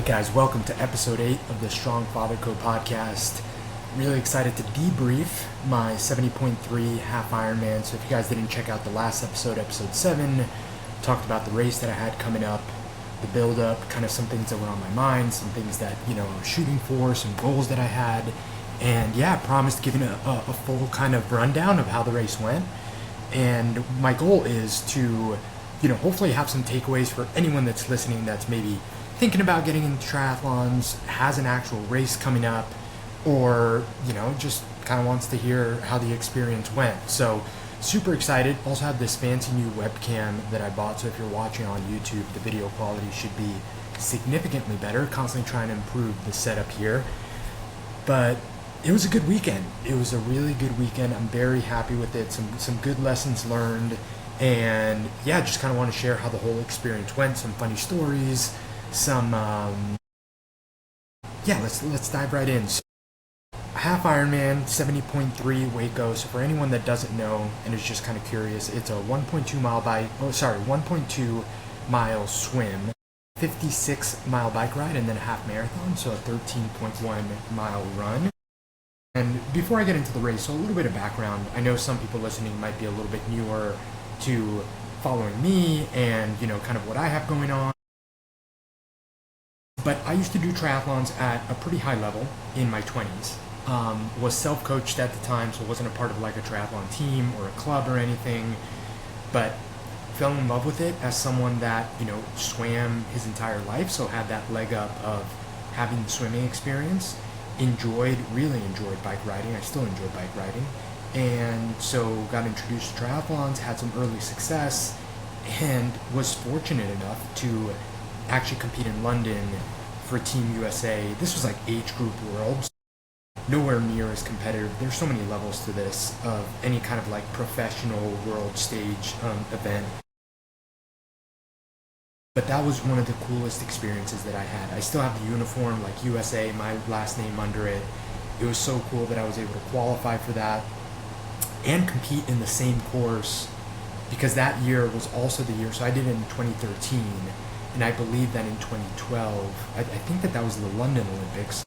Hey guys, welcome to episode 8 of the Strong Father Co podcast. Really excited to debrief my 70.3 half Ironman. So if you guys didn't check out the last episode, episode 7, talked about the race that I had coming up, the build up, kind of some things that were on my mind, some things that, I was shooting for, some goals that I had. And yeah, I promised giving a full kind of rundown of how the race went. And my goal is to, hopefully have some takeaways for anyone that's listening that's maybe thinking about getting into triathlons, has an actual race coming up, or, just kind of wants to hear how the experience went. So super excited. Also have this fancy new webcam that I bought. So if you're watching on YouTube, the video quality should be significantly better. Constantly trying to improve the setup here. But it was a good weekend. It was a really good weekend. I'm very happy with it. Some good lessons learned. And yeah, just kind of want to share how the whole experience went. Some funny stories. Let's dive right in. So, half Ironman, 70.3 Waco. So for anyone that doesn't know and is just kind of curious, it's a 1.2 mile swim, 56 mile bike ride, and then a half marathon. So a 13.1 mile run. And before I get into the race, so a little bit of background. I know some people listening might be a little bit newer to following me and, kind of what I have going on. But I used to do triathlons at a pretty high level in my 20s. Was self-coached at the time, so wasn't a part of like a triathlon team or a club or anything. But fell in love with it as someone that, swam his entire life, so had that leg up of having the swimming experience. Really enjoyed bike riding. I still enjoy bike riding. And so got introduced to triathlons, had some early success, and was fortunate enough to actually compete in London for Team USA. This was like age group worlds. Nowhere near as competitive. There's so many levels to this of any kind of like professional world stage event. But that was one of the coolest experiences that I had. I still have the uniform, like USA, my last name under it. It was so cool that I was able to qualify for that and compete in the same course, because that year was also the year, so I did it in 2013, and I believe that in 2012, I think that was the London Olympics.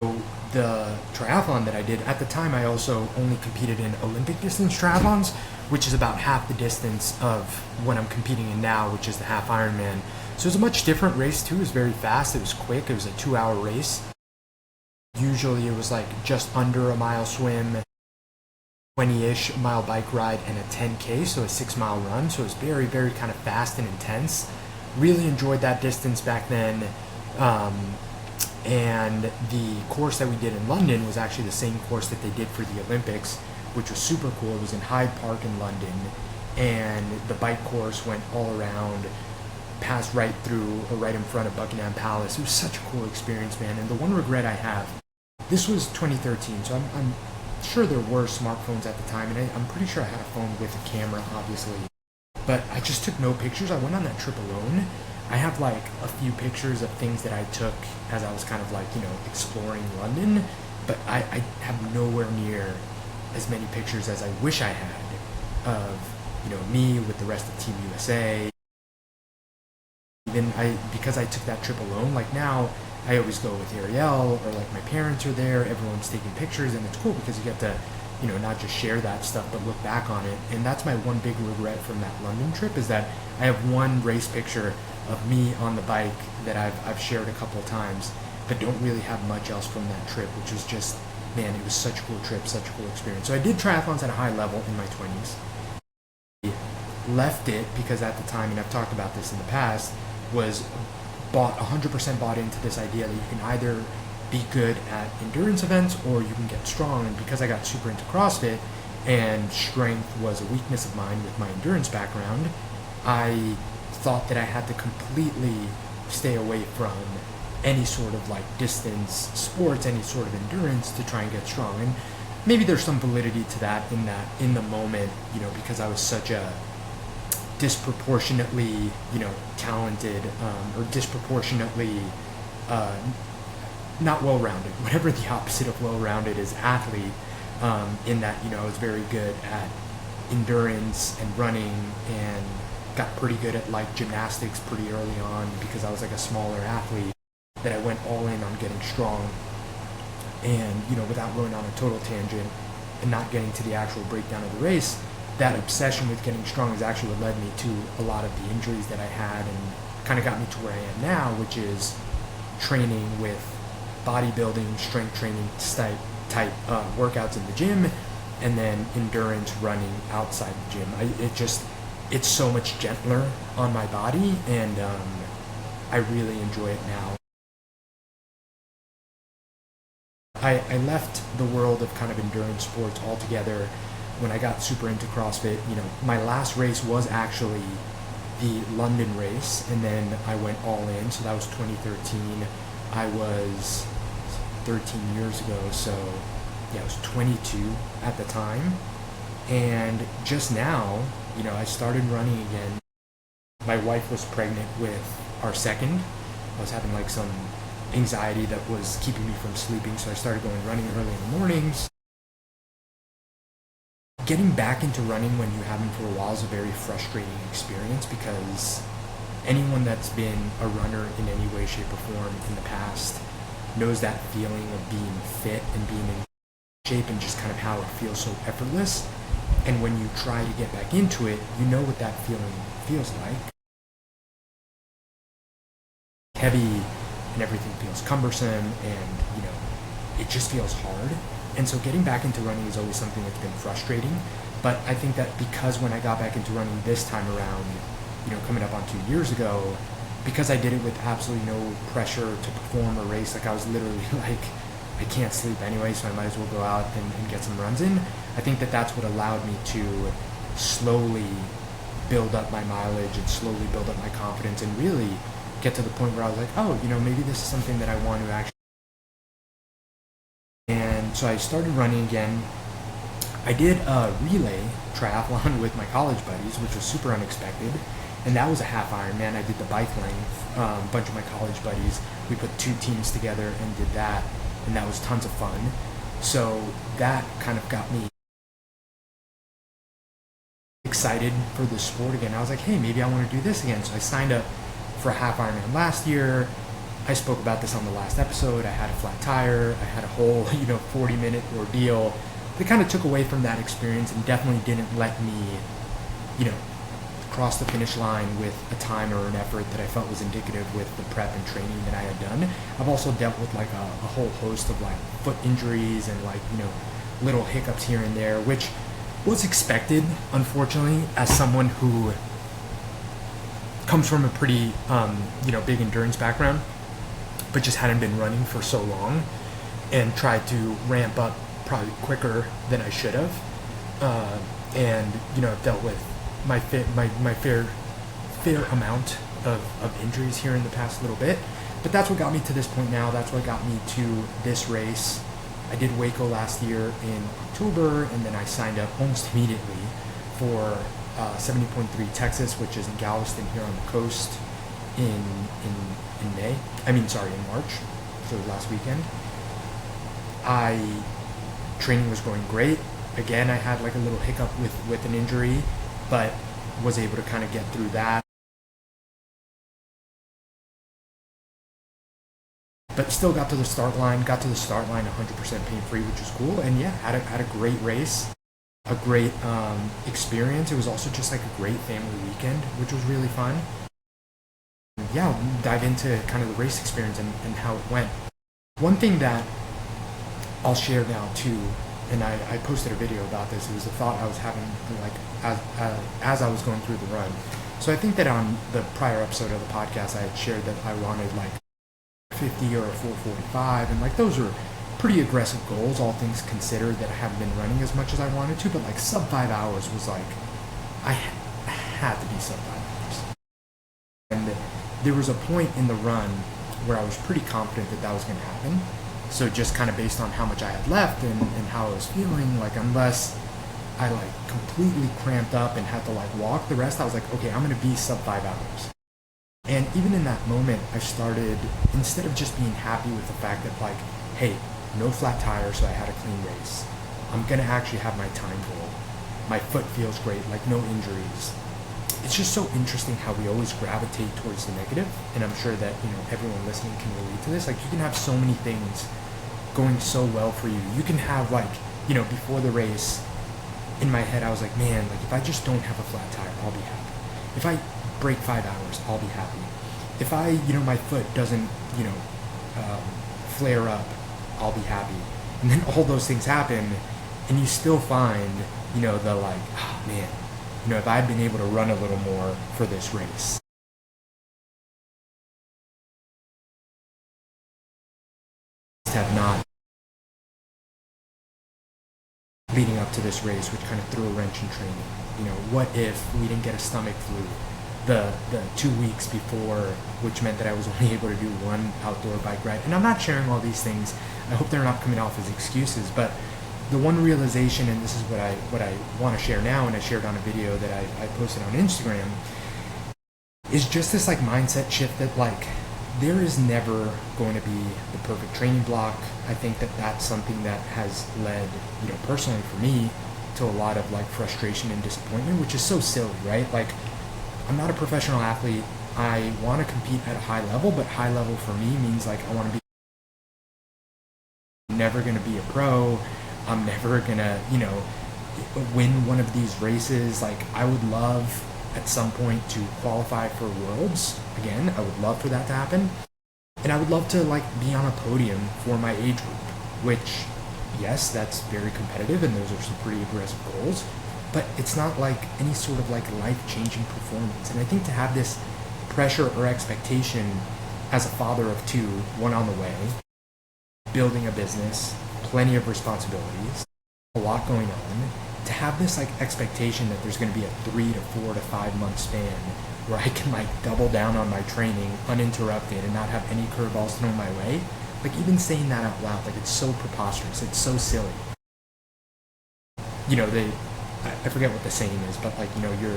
So the triathlon that I did, at the time I also only competed in Olympic distance triathlons, which is about half the distance of what I'm competing in now, which is the half Ironman. So it was a much different race too. It was very fast, it was quick, it was a 2-hour race. Usually it was like just under a mile swim, 20-ish mile bike ride, and a 10K, so a 6-mile run. So it was very, very kind of fast and intense. Really enjoyed that distance back then. And the course that we did in London was actually the same course that they did for the Olympics, which was super cool. It was in Hyde Park in London, and the bike course went all around, passed right through or right in front of Buckingham Palace. It was such a cool experience, man. And the one regret I have, this was 2013, so I'm sure there were smartphones at the time, and I'm pretty sure I had a phone with a camera, obviously. But I just took no pictures. I went on that trip alone. I have like a few pictures of things that I took as I was kind of like, exploring London, but I have nowhere near as many pictures as I wish I had of, me with the rest of Team USA. Because I took that trip alone, like now I always go with Ariel, or like my parents are there, everyone's taking pictures, and it's cool because you get to, not just share that stuff, but look back on it. And that's my one big regret from that London trip, is that I have one race picture of me on the bike that I've shared a couple of times, but don't really have much else from that trip, which was just, man, it was such a cool trip, such a cool experience. So I did triathlons at a high level in my 20s. Left it because at the time, and I've talked about this in the past, was 100% bought into this idea that you can either be good at endurance events or you can get strong. And because I got super into CrossFit and strength was a weakness of mine with my endurance background, I thought that I had to completely stay away from any sort of like distance sports, any sort of endurance, to try and get strong. And maybe there's some validity to that in the moment, because I was such a disproportionately, talented, or disproportionately not well-rounded, whatever the opposite of well-rounded is, athlete, in that, I was very good at endurance and running, and got pretty good at like gymnastics pretty early on because I was like a smaller athlete. that I went all in on getting strong. And, without going on a total tangent and not getting to the actual breakdown of the race, that obsession with getting strong is actually what led me to a lot of the injuries that I had and kind of got me to where I am now, which is training with bodybuilding, strength training type workouts in the gym, and then endurance running outside the gym. It's so much gentler on my body, and I really enjoy it now. I left the world of kind of endurance sports altogether when I got super into CrossFit. My last race was actually the London race, and then I went all in. So that was 2013. I was 13 years ago, so yeah, I was 22 at the time. And just now, I started running again. My wife was pregnant with our second. I was having like some anxiety that was keeping me from sleeping, so I started going running early in the mornings. Getting back into running when you haven't for a while is a very frustrating experience, because anyone that's been a runner in any way, shape, or form in the past knows that feeling of being fit and being in shape and just kind of how it feels so effortless. And when you try to get back into it, you know what that feeling feels like. Heavy, and everything feels cumbersome, and it just feels hard. And so getting back into running is always something that's been frustrating. But I think that because when I got back into running this time around, coming up on 2 years ago, because I did it with absolutely no pressure to perform or race, like I was literally like, I can't sleep anyway, so I might as well go out and get some runs in. I think that that's what allowed me to slowly build up my mileage and slowly build up my confidence and really get to the point where I was like, oh, maybe this is something that I want to actually. And so I started running again. I did a relay triathlon with my college buddies, which was super unexpected. And that was a half Ironman. I did the bike length. A bunch of my college buddies, we put 2 teams together and did that. And that was tons of fun. So that kind of got me excited for the sport again. I was like, hey, maybe I want to do this again. So I signed up for a half Ironman last year. I spoke about this on the last episode. I had a flat tire. I had a whole, 40-minute ordeal that kind of took away from that experience and definitely didn't let me, cross the finish line with a time or an effort that I felt was indicative with the prep and training that I had done. I've also dealt with like a whole host of like foot injuries and like, little hiccups here and there, which was expected, unfortunately, as someone who comes from a pretty, big endurance background, but just hadn't been running for so long and tried to ramp up probably quicker than I should have. And, I've dealt with my fair amount of injuries here in the past little bit. But that's what got me to this point now. That's what got me to this race. I did Waco last year in October, and then I signed up almost immediately for 70.3 Texas, which is in Galveston here on the coast in March, so last weekend. Training was going great. Again, I had like a little hiccup with an injury, but was able to kind of get through that. But still got to the start line 100% pain-free, which was cool. And yeah, had a great race, a great experience. It was also just like a great family weekend, which was really fun. Yeah, we'll dive into kind of the race experience and how it went. One thing that I'll share now too, and I posted a video about this. It was a thought I was having like as I was going through the run. So I think that on the prior episode of the podcast, I had shared that I wanted like 50 or a 4:45, and like those were pretty aggressive goals, all things considered, that I haven't been running as much as I wanted to. But like sub 5 hours was like I had to be sub 5 hours. And there was a point in the run where I was pretty confident that was going to happen. So just kind of based on how much I had left and how I was feeling, like unless I like completely cramped up and had to like walk the rest, I was like, okay, I'm going to be sub 5 hours. And even in that moment, I started, instead of just being happy with the fact that like, hey, no flat tire, so I had a clean race, I'm going to actually have my time goal. My foot feels great, like no injuries. it's just so interesting how we always gravitate towards the negative. And I'm sure that, everyone listening can relate to this. Like, you can have so many things going so well for you. You can have, like, before the race, in my head, I was like, man, like, if I just don't have a flat tire, I'll be happy. If I break 5 hours, I'll be happy. If I, my foot doesn't, flare up, I'll be happy. And then all those things happen, and you still find, the like, oh man, if I'd been able to run a little more for this race. Have not leading up to this race, which kind of threw a wrench in training. What if we didn't get a stomach flu the 2 weeks before, which meant that I was only able to do one outdoor bike ride? And I'm not sharing all these things. I hope they're not coming off as excuses, but the one realization, and this is what I want to share now, and I shared on a video that I posted on Instagram, is just this like mindset shift that like there is never going to be the perfect training block. I think that that's something that has led, personally for me, to a lot of like frustration and disappointment, which is so silly, right? Like, I'm not a professional athlete. I want to compete at a high level, but high level for me means like I want to be never going to be a pro. I'm never going to, win one of these races. Like, I would love at some point to qualify for Worlds. Again, I would love for that to happen. And I would love to like be on a podium for my age group, which, yes, that's very competitive and those are some pretty aggressive goals, but it's not like any sort of like life-changing performance. And I think to have this pressure or expectation as a father of two, one on the way, building a business, plenty of responsibilities, a lot going on, to have this like expectation that there's going to be a 3 to 4 to 5 month span where I can like double down on my training uninterrupted and not have any curveballs thrown my way. Like, even saying that out loud, like, it's so preposterous. It's so silly. I forget what the saying is, but like, your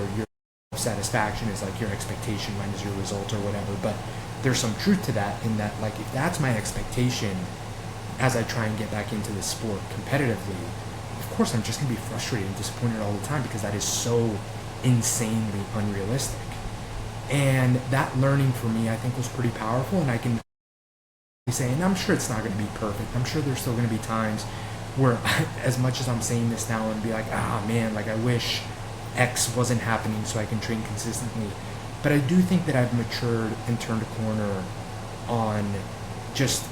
satisfaction is like your expectation minus your result or whatever. But there's some truth to that, in that like, if that's my expectation as I try and get back into this sport competitively, of course I'm just gonna be frustrated and disappointed all the time, because that is so insanely unrealistic. And that learning for me, I think, was pretty powerful. And I can say, and I'm sure it's not going to be perfect. I'm sure there's still going to be times where, as much as I'm saying this now and be like, man, like I wish X wasn't happening so I can train consistently. But I do think that I've matured and turned a corner on just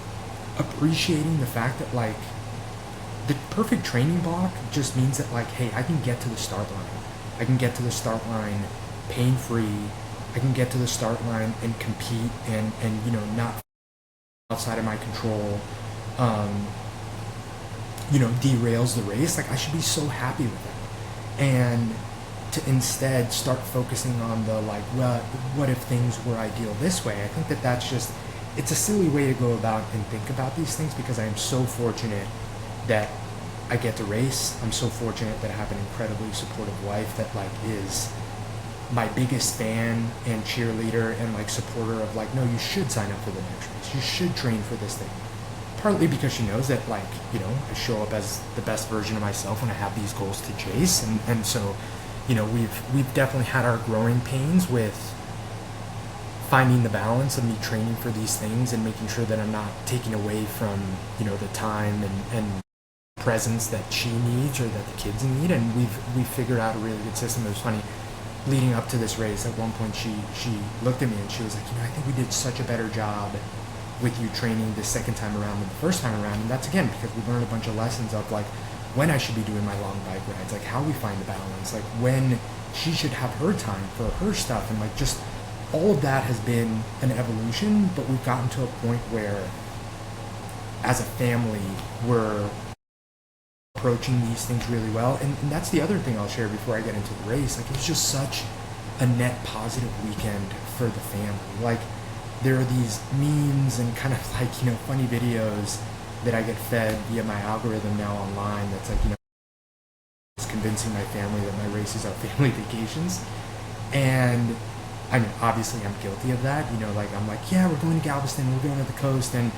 appreciating the fact that like the perfect training block just means that like, hey, I can get to the start line. I can get to the start line pain-free. I can get to the start line and compete and not outside of my control, derails the race. Like, I should be so happy with that. And to instead start focusing on the like, well, what if things were ideal this way? I think that that's just, it's a silly way to go about and think about these things, because I am so fortunate that I get to race. I'm so fortunate that I have an incredibly supportive wife that like is my biggest fan and cheerleader and like supporter of like, no, you should sign up for the next race. You should train for this thing. Partly because she knows that like, I show up as the best version of myself when I have these goals to chase. And so, we've definitely had our growing pains with finding the balance of me training for these things and making sure that I'm not taking away from, the time and presence that she needs or that the kids need. And we've figured out a really good system. It was funny. Leading up to this race, at one point she looked at me and she was like, I think we did such a better job with you training the second time around than the first time around. And that's, again, because we learned a bunch of lessons of like when I should be doing my long bike rides, like how we find the balance, like when she should have her time for her stuff. And like just all of that has been an evolution, but we've gotten to a point where as a family, we're approaching these things really well. And that's the other thing I'll share before I get into the race. Like, it was just such a net positive weekend for the family. Like, there are these memes and kind of like, funny videos that I get fed via my algorithm now online that's like, it's convincing my family that my races are family vacations. And I mean, obviously I'm guilty of that. Like, I'm like, yeah, we're going to Galveston, we're going to the coast, and,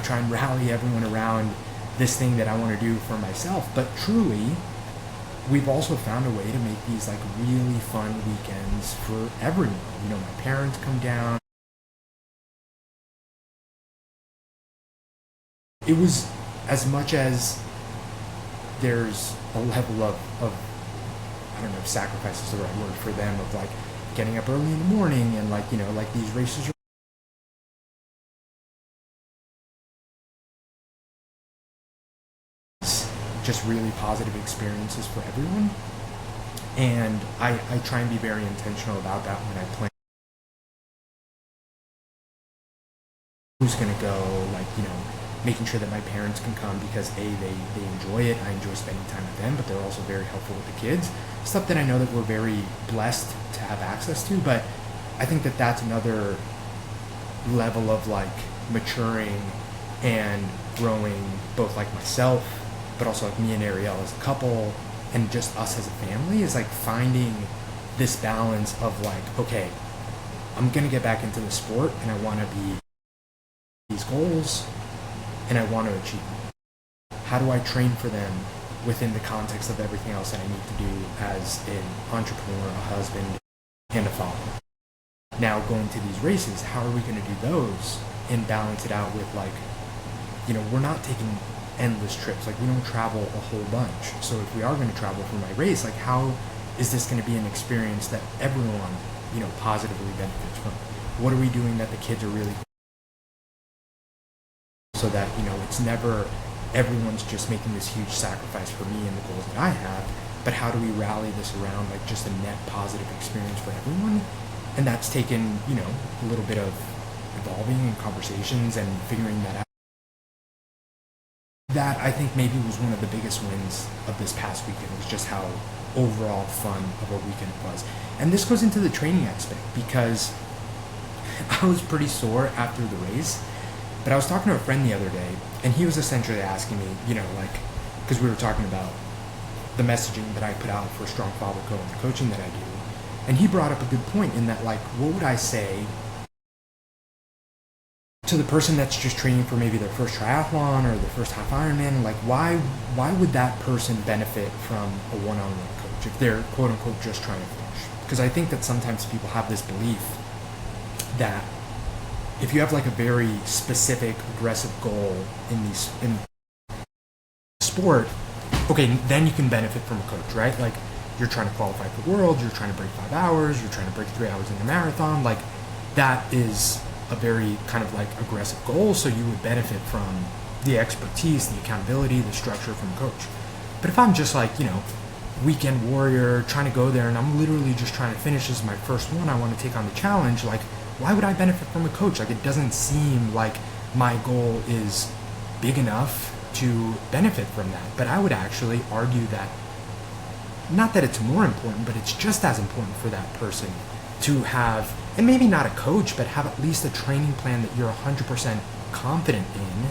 try and rally everyone around this thing that I want to do for myself. But truly, we've also found a way to make these like really fun weekends for everyone. My parents come down. It was as much as there's a level of I don't know if sacrifice is the right word for them, of like getting up early in the morning and like these races are just really positive experiences for everyone. And I try and be very intentional about that when I plan who's going to go, making sure that my parents can come because they enjoy it. I enjoy spending time with them, but they're also very helpful with the kids. Stuff that I know that we're very blessed to have access to, but I think that that's another level of like maturing and growing, both like myself, but also like me and Ariel as a couple, and just us as a family, is like finding this balance of like, okay, I'm going to get back into the sport and I want to be these goals and I want to achieve them. How do I train for them within the context of everything else that I need to do as an entrepreneur, a husband, and a father? Now going to these races, how are we going to do those and balance it out with like, we're not taking endless trips. Like we don't travel a whole bunch. So if we are going to travel for my race, like how is this going to be an experience that everyone, positively benefits from? What are we doing that the kids are really, so that, it's never everyone's just making this huge sacrifice for me and the goals that I have, but how do we rally this around like just a net positive experience for everyone? And that's taken, a little bit of evolving and conversations and figuring that out. That I think maybe was one of the biggest wins of this past weekend, was just how overall fun of a weekend it was. And this goes into the training aspect, because I was pretty sore after the race, but I was talking to a friend the other day, and he was essentially asking me, because we were talking about the messaging that I put out for Strong Father Co. and the coaching that I do. And he brought up a good point in that, like, what would I say to the person that's just training for maybe their first triathlon or their first half Ironman? Like, why would that person benefit from a one-on-one coach if they're quote unquote just trying to finish? Because I think that sometimes people have this belief that if you have like a very specific, aggressive goal in sport, okay, then you can benefit from a coach, right? Like, you're trying to qualify for World, you're trying to break 5 hours, you're trying to break 3 hours in a marathon. Like, that is a very kind of like aggressive goal, so you would benefit from the expertise, the accountability, the structure from a coach. But if I'm just like, weekend warrior, trying to go there, and I'm literally just trying to finish, this is my first one, I want to take on the challenge, like, why would I benefit from a coach? Like, it doesn't seem like my goal is big enough to benefit from that. But I would actually argue that, not that it's more important, but it's just as important for that person to have, and maybe not a coach, but have at least a training plan that you're 100% confident in,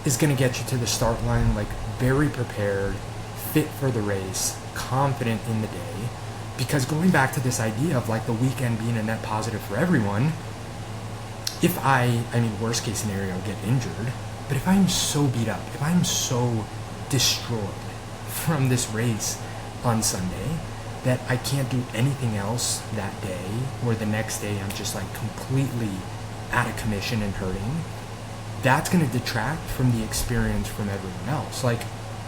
is going to get you to the start line, like, very prepared, fit for the race, confident in the day. Because going back to this idea of like the weekend being a net positive for everyone, if I mean, worst case scenario, get injured, but if I'm so beat up, if I'm so destroyed from this race on Sunday that I can't do anything else that day, or the next day I'm just like completely out of commission and hurting, that's going to detract from the experience from everyone else. Like,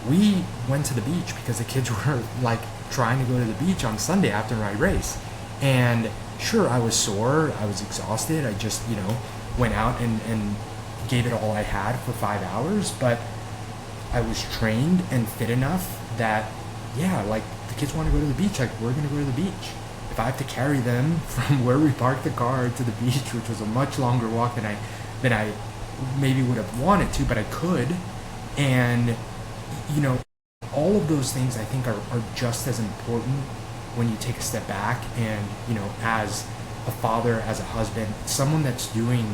we went to the beach because the kids were like trying to go to the beach on Sunday after my race. And sure, I was sore, I was exhausted, I just, went out and gave it all I had for 5 hours, but I was trained and fit enough that, yeah, like, the kids want to go to the beach, like, we're going to go to the beach. If I have to carry them from where we parked the car to the beach, which was a much longer walk than I maybe would have wanted to, but I could. And, all of those things I think are just as important when you take a step back and, as a father, as a husband, someone that's doing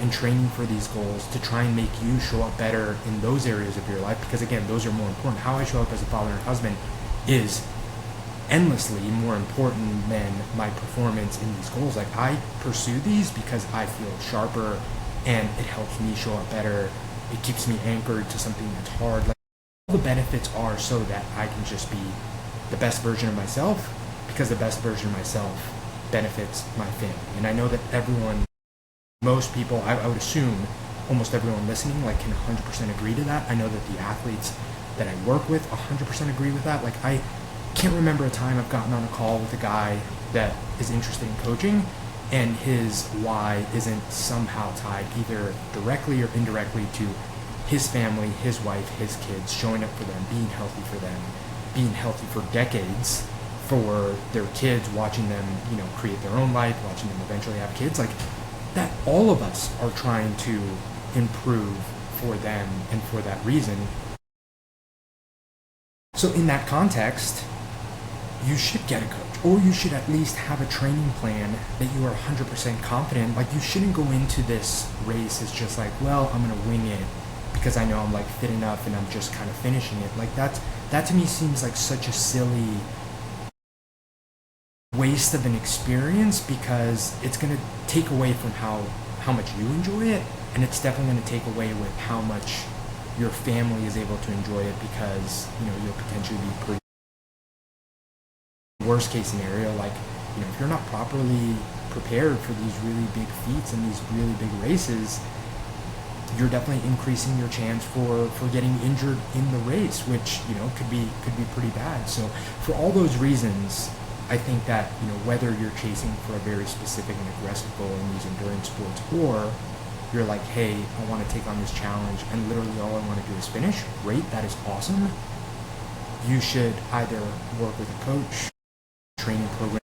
and training for these goals to try and make you show up better in those areas of your life, because again, those are more important. How I show up as a father and husband is endlessly more important than my performance in these goals. Like, I pursue these because I feel sharper and it helps me show up better. It keeps me anchored to something that's hard. Like, all the benefits are so that I can just be the best version of myself, because the best version of myself benefits my family. And I know that most people, I would assume almost everyone listening like can 100% agree to that. I know that the athletes that I work with 100% agree with that. Like, I can't remember a time I've gotten on a call with a guy that is interested in coaching and his why isn't somehow tied either directly or indirectly to his family, his wife, his kids, showing up for them, being healthy for them, being healthy for decades for their kids, watching them, create their own life, watching them eventually have kids. Like, that all of us are trying to improve for them and for that reason. So in that context, you should get a coach, or you should at least have a training plan that you are 100% confident. Like, you shouldn't go into this race as just like, well, I'm going to wing it because I know I'm like fit enough and I'm just kind of finishing it. Like, that to me seems like such a silly waste of an experience, because it's going to take away from how much you enjoy it, and it's definitely going to take away with how much your family is able to enjoy it, because you'll potentially be pretty worst case scenario, like if you're not properly prepared for these really big feats and these really big races, you're definitely increasing your chance for getting injured in the race, which could be pretty bad. So for all those reasons, I think that whether you're chasing for a very specific and aggressive goal in these endurance sports, or you're like, hey, I want to take on this challenge and literally all I want to do is finish, great, that is awesome. You should either work with a coach, training program.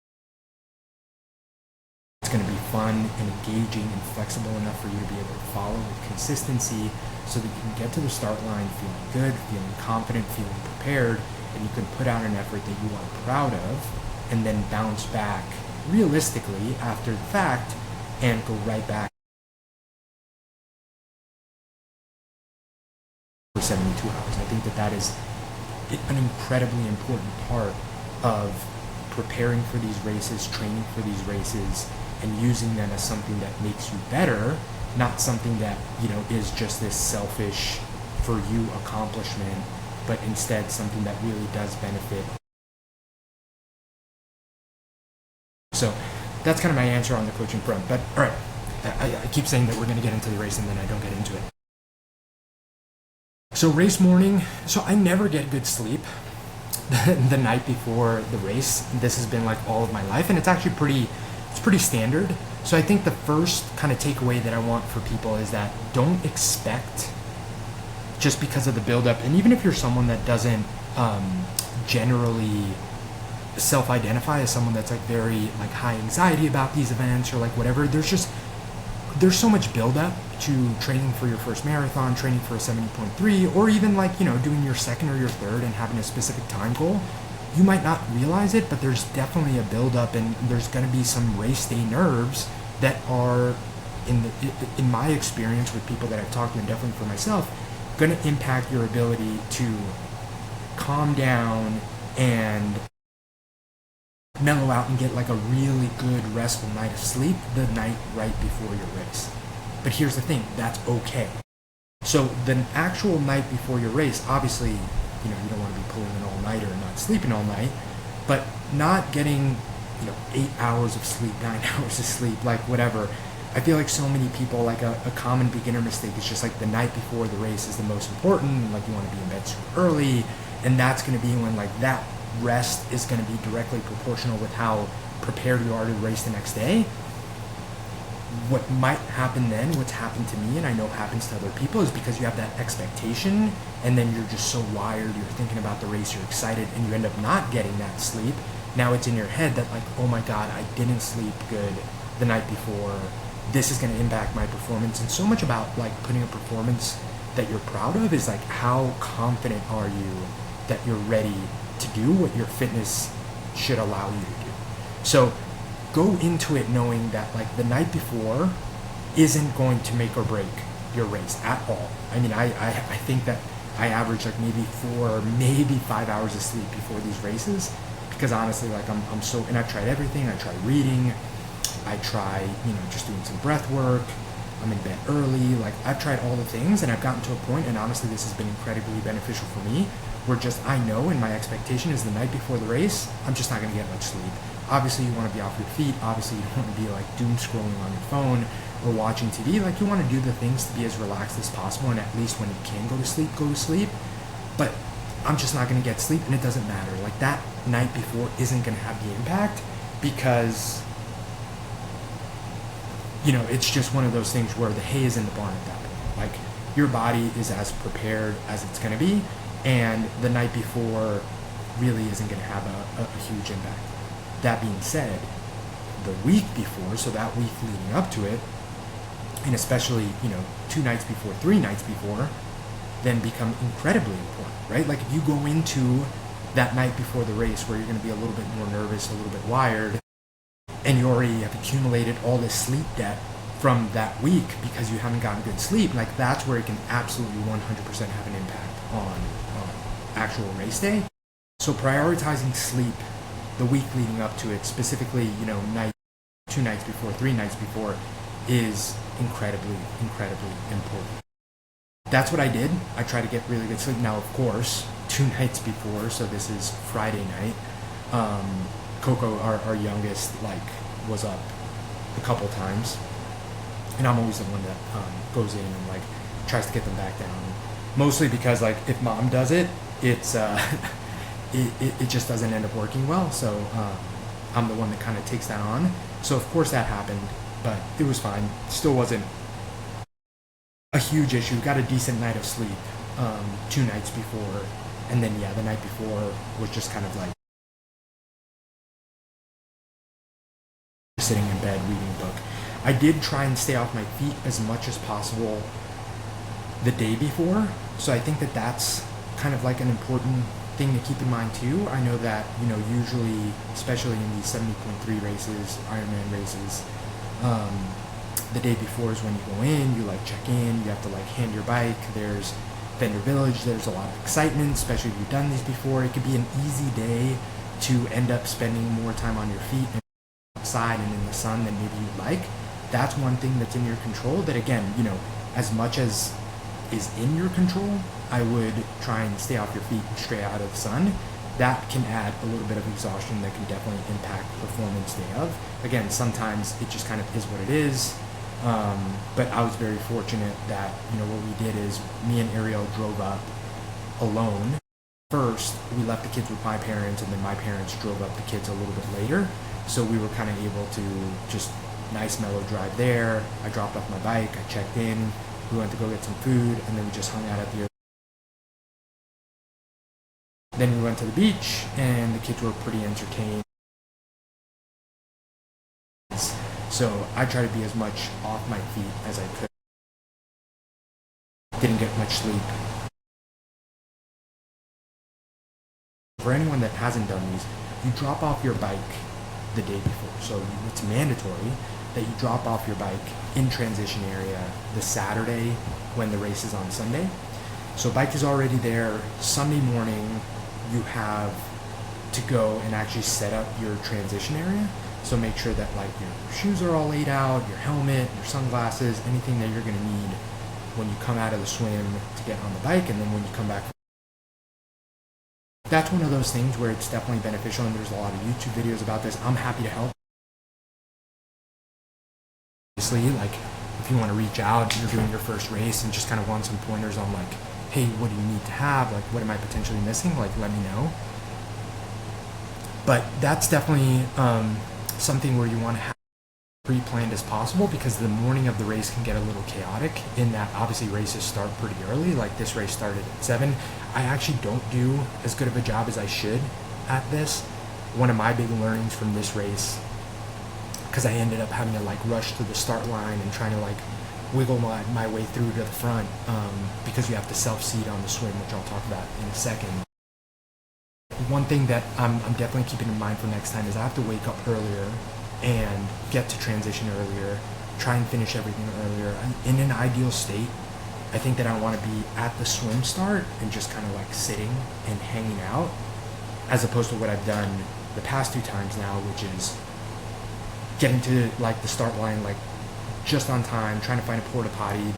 It's going to be fun and engaging and flexible enough for you to be able to follow with consistency, so that you can get to the start line feeling good, feeling confident, feeling prepared, and you can put out an effort that you are proud of, and then bounce back realistically after the fact and go right back for 72 hours. I think that is an incredibly important part of preparing for these races, training for these races, and using them as something that makes you better, not something that is just this selfish for you accomplishment, but instead something that really does benefit. So that's kind of my answer on the coaching front. But all right, I keep saying that we're going to get into the race and then I don't get into it. So race morning, so I never get good sleep the night before the race. This has been like all of my life, and it's actually pretty standard. So I think the first kind of takeaway that I want for people is that don't expect, just because of the buildup, and even if you're someone that doesn't generally self-identify as someone that's like very like high anxiety about these events or like whatever, there's so much buildup to training for your first marathon, training for a 70.3, or even like doing your second or your third and having a specific time goal. You might not realize it, but there's definitely a buildup, and there's going to be some race day nerves that are, in my experience with people that I've talked to, and definitely for myself, going to impact your ability to calm down and mellow out and get like a really good restful night of sleep the night right before your race. But here's the thing, that's okay. So the actual night before your race, obviously, you don't want to be pulling an all-nighter and not sleeping all night, but not getting 8 hours of sleep, 9 hours of sleep, like whatever. I feel like so many people, like a common beginner mistake is just like the night before the race is the most important, like you want to be in bed super early, and that's going to be when like that rest is going to be directly proportional with how prepared you are to race the next day. What might happen then, what's happened to me, and I know happens to other people, is because you have that expectation, and then you're just so wired, you're thinking about the race, you're excited, and you end up not getting that sleep. Now it's in your head that like, oh my God, I didn't sleep good the night before. This is going to impact my performance. And so much about like putting a performance that you're proud of is like, how confident are you that you're ready to do what your fitness should allow you to do. So go into it knowing that like the night before isn't going to make or break your race at all. I mean, I think that I average like maybe 4, maybe 5 hours of sleep before these races, because honestly, like I'm so, and I've tried everything. I tried reading, I try, just doing some breath work. I'm in bed early. Like I've tried all the things, and I've gotten to a point, and honestly, this has been incredibly beneficial for me, where just I know, and my expectation is the night before the race, I'm just not going to get much sleep. Obviously, you want to be off your feet. Obviously, you don't want to be like doom scrolling on your phone or watching TV. Like, you want to do the things to be as relaxed as possible, and at least when you can go to sleep, go to sleep. But I'm just not going to get sleep, and it doesn't matter. Like, that night before isn't going to have the impact because, you know, it's just one of those things where the hay is in the barn at that point. Like, your body is as prepared as it's going to be, and the night before really isn't going to have a huge impact. That being said, the week before, so that week leading up to it, and especially, you know, 2 nights before, 3 nights before, then become incredibly important, right? Like, if you go into that night before the race where you're going to be a little bit more nervous, a little bit wired, and you already have accumulated all this sleep debt from that week because you haven't gotten good sleep, like, that's where it can absolutely 100% have an impact on actual race day. So prioritizing sleep the week leading up to it, specifically, you know, 2 nights before, 3 nights before, is incredibly important. That's what I did. I tried to get really good sleep. Now, of course, 2 nights before, so this is Friday night, Coco, our youngest, like, was up a couple times, and I'm always the one that goes in and, like, tries to get them back down, mostly because, like, if mom does it, it's it just doesn't end up working well, so I'm the one that kind of takes that on. So of course that happened, but it was fine. Still wasn't a huge issue. Got a decent night of sleep 2 nights before, and then the night before was just kind of like sitting in bed reading a book. I did try and stay off my feet as much as possible the day before, so I think that that's kind of like an important thing to keep in mind too. I know that, you know, usually, especially in these 70.3 races, Ironman races, the day before is when you go in, you like check in, you have to like hand your bike, there's vendor village, there's a lot of excitement, especially if you've done these before. It could be an easy day to end up spending more time on your feet and outside and in the sun than maybe you'd like. That's one thing that's in your control that, again, you know, as much as is in your control, I would try and stay off your feet and stay out of the sun. That can add a little bit of exhaustion that can definitely impact performance day of. Again, sometimes it just kind of is what it is. But I was very fortunate that, you know, what we did is me and Ariel drove up alone. First, we left the kids with my parents, and then my parents drove up the kids a little bit later. So we were kind of able to just nice mellow drive there. I dropped off my bike, I checked in, we went to go get some food, and then we just hung out at the. Then we went to the beach, and the kids were pretty entertained. So I tried to be as much off my feet as I could. Didn't get much sleep. For anyone that hasn't done these, you drop off your bike the day before. So it's mandatory that you drop off your bike in transition area the Saturday when the race is on Sunday. So bike is already there. Sunday morning, you have to go and actually set up your transition area. So make sure that like your shoes are all laid out, your helmet, your sunglasses, anything that you're going to need when you come out of the swim to get on the bike, and then when you come back. That's one of those things where it's definitely beneficial, and there's a lot of YouTube videos about this. I'm happy to help. Obviously, like, if you want to reach out, you're doing your first race and just kind of want some pointers on like, hey, what do you need to have? Like, what am I potentially missing? Like, let me know. But that's definitely something where you want to have pre-planned as possible, because the morning of the race can get a little chaotic in that obviously races start pretty early. Like this race started at 7. I actually don't do as good of a job as I should at this. One of my big learnings from this race, because I ended up having to like rush to the start line and trying to like wiggle my way through to the front, because you have to self-seat on the swim, which I'll talk about in a second. One thing that I'm definitely keeping in mind for next time is I have to wake up earlier and get to transition earlier, try and finish everything earlier. In an ideal state, I think that I want to be at the swim start and just kind of like sitting and hanging out, as opposed to what I've done the past 2 times now, which is getting to like the start line like just on time, trying to find a porta potty.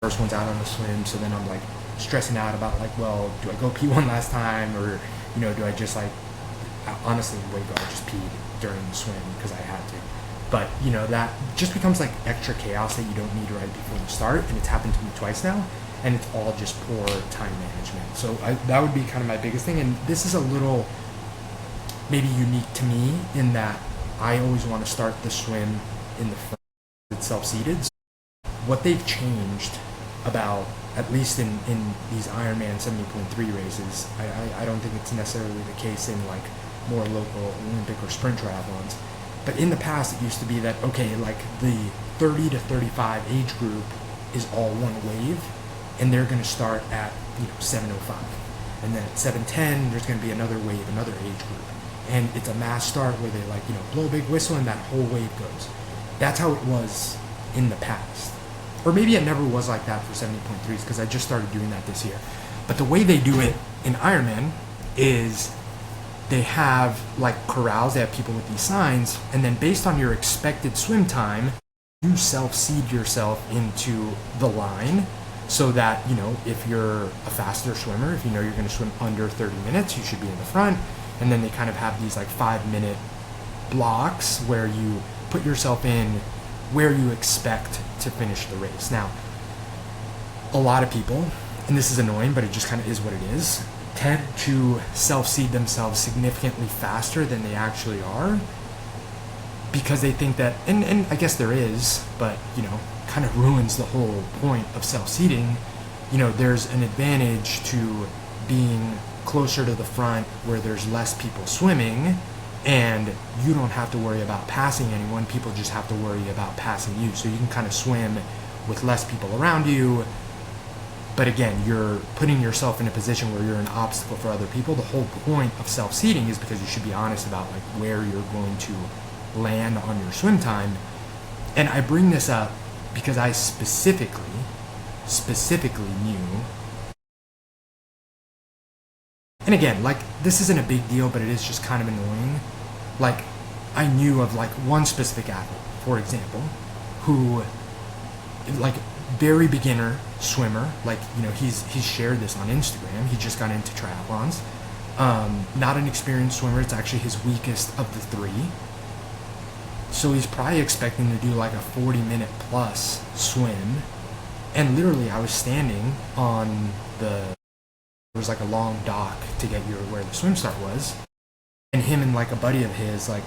First one's out on the swim, so then I'm like stressing out about like, well, do I go pee one last time, or do I just like, honestly, way ago, I just peed during the swim because I had to. But that just becomes like extra chaos that you don't need right before the start, and it's happened to me twice now, and it's all just poor time management. So that would be kind of my biggest thing, and this is a little maybe unique to me in that I always want to start the swim in the front. It's self-seated. So what they've changed about, at least in these Ironman 70.3 races, I don't think it's necessarily the case in like more local Olympic or sprint triathlons. But in the past, it used to be that, okay, like the 30 to 35 age group is all one wave, and they're going to start at 7:05, and then at 7:10 there's going to be another wave, another age group, and it's a mass start where they like blow a big whistle and that whole wave goes. That's how it was in the past, or maybe it never was like that for 70.3s because I just started doing that this year. But the way they do it in Ironman is they have like corrals, they have people with these signs, and then based on your expected swim time, you self-seed yourself into the line so that, if you're a faster swimmer, if you're going to swim under 30 minutes, you should be in the front. And then they kind of have these like 5-minute blocks where you put yourself in where you expect to finish the race. Now, a lot of people, and this is annoying, but it just kind of is what it is, tend to self-seed themselves significantly faster than they actually are because they think that, and I guess there is, but kind of ruins the whole point of self-seeding. There's an advantage to being closer to the front where there's less people swimming, and you don't have to worry about passing anyone. People just have to worry about passing you. So you can kind of swim with less people around you. But again, you're putting yourself in a position where you're an obstacle for other people. The whole point of self-seeding is because you should be honest about like where you're going to land on your swim time. And I bring this up because I specifically knew. And again, like this isn't a big deal, but it is just kind of annoying. Like I knew of like one specific athlete, for example, who like very beginner swimmer, like he's shared this on Instagram. He just got into triathlons. Not an experienced swimmer. It's actually his weakest of the three. So he's probably expecting to do like a 40-minute plus swim. And literally I was standing on there was like a long dock to get you where the swim start was, and him and like a buddy of his like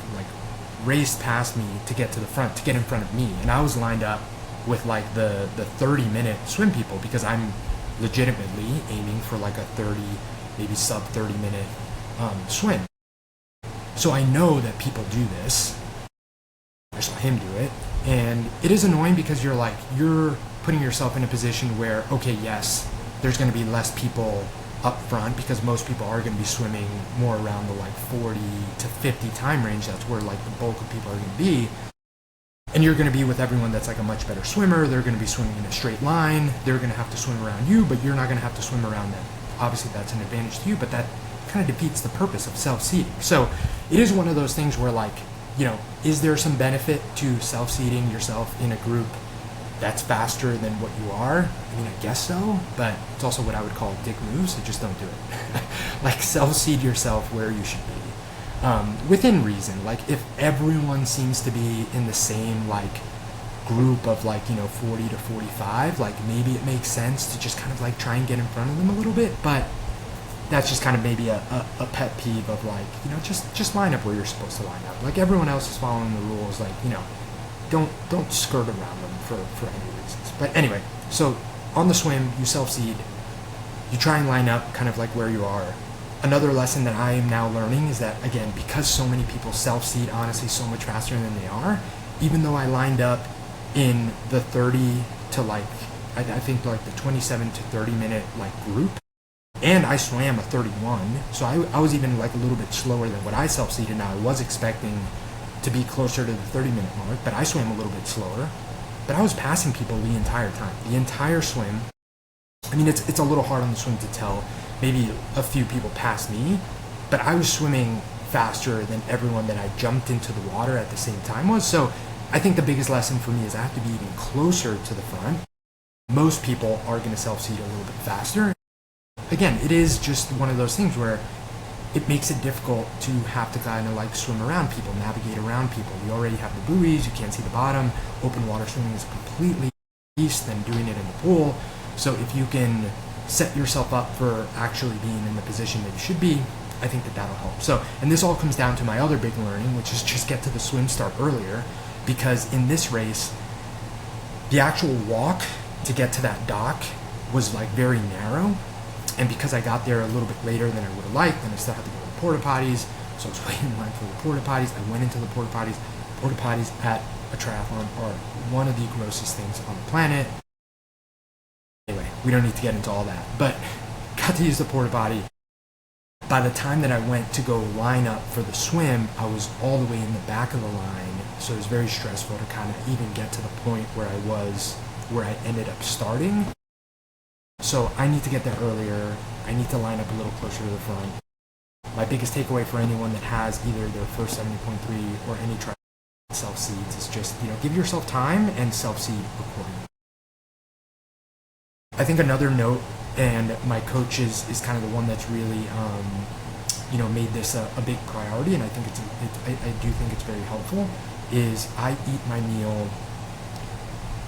raced past me to get to the front, to get in front of me, and I was lined up with like the 30-minute swim people because I'm legitimately aiming for like a 30, maybe sub 30-minute swim. So I know that people do this. I saw him do it, and it is annoying because you're putting yourself in a position where, okay, yes, there's going to be less people up front because most people are going to be swimming more around the like 40 to 50 time range. That's where like the bulk of people are going to be. And you're going to be with everyone that's like a much better swimmer. They're going to be swimming in a straight line. They're going to have to swim around you, but you're not going to have to swim around them. Obviously, that's an advantage to you, but that kind of defeats the purpose of self-seeding. So it is one of those things where like, is there some benefit to self-seeding yourself in a group that's faster than what you are? I mean, I guess so, but it's also what I would call dick moves, so just don't do it. Like self-seed yourself where you should be. Within reason. Like if everyone seems to be in the same like group of like 40 to 45, like maybe it makes sense to just kind of like try and get in front of them a little bit, but that's just kind of maybe a pet peeve of like just line up where you're supposed to line up. Like everyone else is following the rules, like don't skirt around them for any reasons. But anyway, so on the swim you self-seed, you try and line up kind of like where you are. Another lesson that I am now learning is that, again, because so many people self-seed honestly so much faster than they are, even though I lined up in the 30 to like, I think like the 27 to 30 minute like group, and I swam a 31, so I was even like a little bit slower than what I self-seeded. Now I was expecting to be closer to the 30-minute mark, but I swam a little bit slower. But I was passing people the entire time, the entire swim. I mean, it's a little hard on the swim to tell. Maybe a few people passed me, but I was swimming faster than everyone that I jumped into the water at the same time was. So I think the biggest lesson for me is I have to be even closer to the front. Most people are going to self-seed a little bit faster. again, it is just one of those things where it makes it difficult to have to kind of like swim around people, navigate around people. You already have the buoys, you can't see the bottom. Open water swimming is completely easier than doing it in the pool. So if you can set yourself up for actually being in the position that you should be, I think that that'll help. So, and this all comes down to my other big learning, which is just get to the swim start earlier, because in this race, the actual walk to get to that dock was like very narrow. And because I got there a little bit later than I would have liked, then I still had to go to the porta potties. So I was waiting in line for the porta potties. I went into the porta potties. Porta potties at a triathlon are one of the grossest things on the planet. Anyway, we don't need to get into all that, but got to use the porta potty. By the time that I went to go line up for the swim, I was all the way in the back of the line. So it was very stressful to kind of even get to the point where I ended up starting. So I need to get there earlier. I need to line up a little closer to the front. My biggest takeaway for anyone that has either their first 70.3 or any triathlon self-seeds is just, give yourself time and self-seed accordingly. I think another note, and my coach is kind of the one that's really, made this a big priority, and I think I do think it's very helpful, is I eat my meal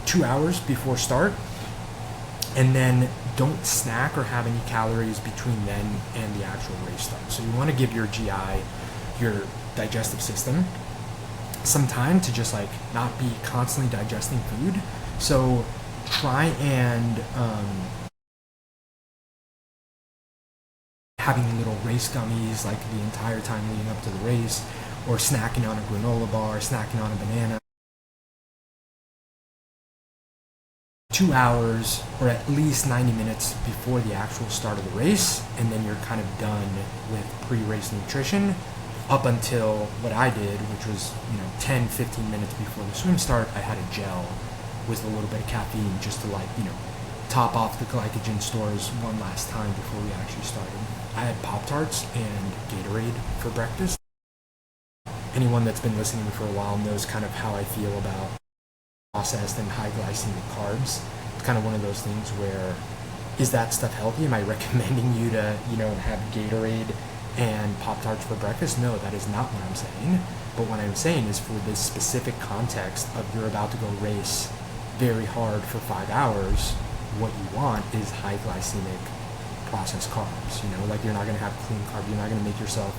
2 hours before start, and then don't snack or have any calories between then and the actual race start. So you want to give your GI, your digestive system, some time to just like not be constantly digesting food. So try and having little race gummies like the entire time leading up to the race, or snacking on a granola bar, snacking on a banana. 2 hours or at least 90 minutes before the actual start of the race, and then you're kind of done with pre-race nutrition up until what I did, which was 10-15 minutes before the swim start. I had a gel with a little bit of caffeine just to top off the glycogen stores one last time before we actually started. I had Pop-Tarts and Gatorade for breakfast. Anyone that's been listening to me for a while knows kind of how I feel about processed and high glycemic carbs. It's kind of one of those things where, is that stuff healthy? Am I recommending you to, have Gatorade and Pop-Tarts for breakfast? No, that is not what I'm saying. But what I'm saying is, for this specific context of you're about to go race very hard for 5 hours, what you want is high glycemic processed carbs. You're not going to have clean carb. You're not going to make yourself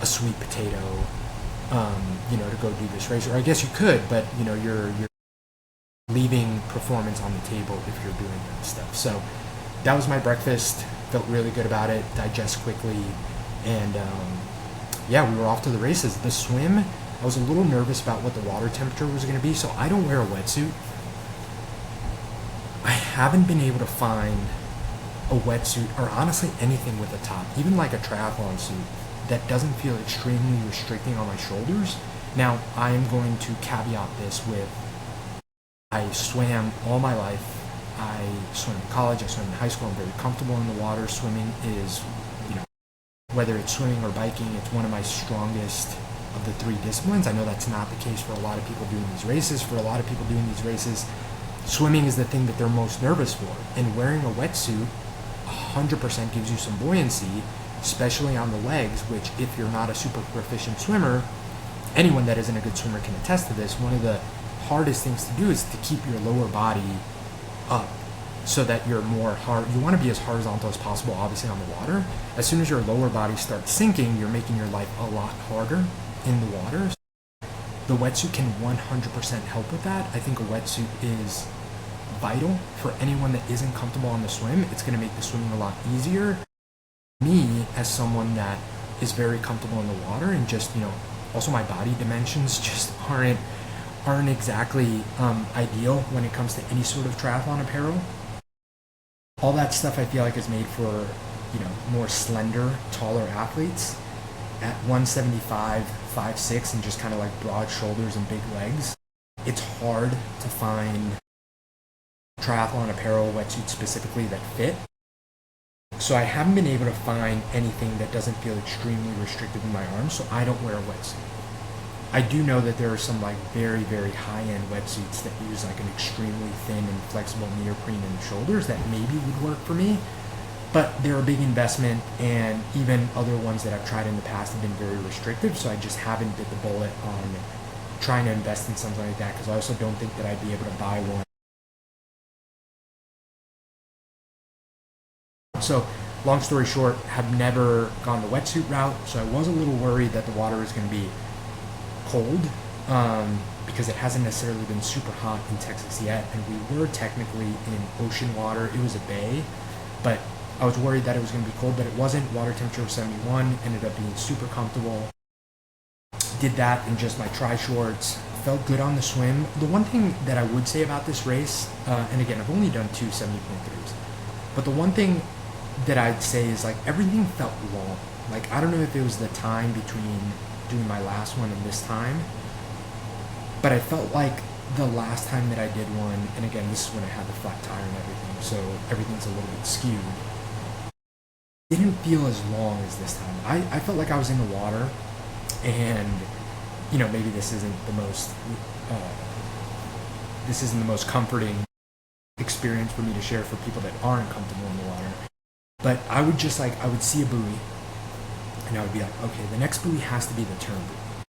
a sweet potato, to go do this race. Or I guess you could, but you're leaving performance on the table if you're doing that stuff. So that was my breakfast. Felt really good about it. Digest quickly, and we were off to the races. The swim, I was a little nervous about what the water temperature was going to be, so I don't wear a wetsuit. I haven't been able to find a wetsuit, or honestly anything with a top, even like a triathlon suit, that doesn't feel extremely restricting on my shoulders. Now, I am going to caveat this with, I swam all my life. I swam in college, I swam in high school. I'm very comfortable in the water. Swimming is, whether it's swimming or biking, it's one of my strongest of the three disciplines. I know that's not the case for a lot of people doing these races. For a lot of people doing these races, swimming is the thing that they're most nervous for. And wearing a wetsuit 100% gives you some buoyancy, especially on the legs, which, if you're not a super proficient swimmer, anyone that isn't a good swimmer can attest to this. One of the hardest things to do is to keep your lower body up so that you're more hard. You want to be as horizontal as possible, obviously, on the water. As soon as your lower body starts sinking, you're making your life a lot harder in the water. The wetsuit can 100% help with that. I think a wetsuit is vital for anyone that isn't comfortable on the swim. It's going to make the swimming a lot easier. Me, as someone that is very comfortable in the water, and just, also my body dimensions just aren't exactly ideal when it comes to any sort of triathlon apparel. All that stuff I feel like is made for, more slender, taller athletes. At 175, 5'6", and just kind of like broad shoulders and big legs, it's hard to find triathlon apparel, wetsuits specifically, that fit. So I haven't been able to find anything that doesn't feel extremely restrictive in my arms, so I don't wear a wetsuit. I do know that there are some very, very high-end wetsuits that use an extremely thin and flexible neoprene in the shoulders that maybe would work for me. but they're a big investment, and even other ones that I've tried in the past have been very restrictive, so I just haven't bit the bullet on trying to invest in something like that, because I also don't think that I'd be able to buy one. So long story short, have never gone the wetsuit route, so I was a little worried that the water is going to be cold, because it hasn't necessarily been super hot in Texas yet, and we were technically in ocean water. It was a bay, but I was worried that it was going to be cold, but it wasn't. Water temperature was 71, ended up being super comfortable. Did that in just my tri-shorts, felt good on the swim. The one thing that I would say about this race, and again, I've only done two 70.3s, but the one thing that I'd say is like everything felt long. Like, I don't know if it was the time between doing my last one and this time, but I felt like the last time that I did one, and again, this is when I had the flat tire and everything, so everything's a little bit skewed, didn't feel as long as this time. I felt like I was in the water, and you know, maybe this isn't the most comforting experience for me to share for people that aren't comfortable in the water. But I would just like, I would see a buoy, and I would be like, okay, the next buoy has to be the turn buoy.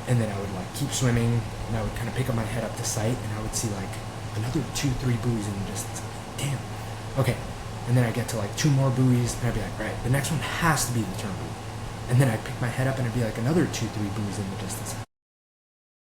And then I would like keep swimming, and I would kind of pick up my head up to sight, and I would see like another 2-3 buoys in the distance. Damn. Okay. And then I get to like 2 more buoys, and I'd be like, all right, the next one has to be the turn buoy. And then I'd pick my head up, and it'd be like another 2-3 buoys in the distance.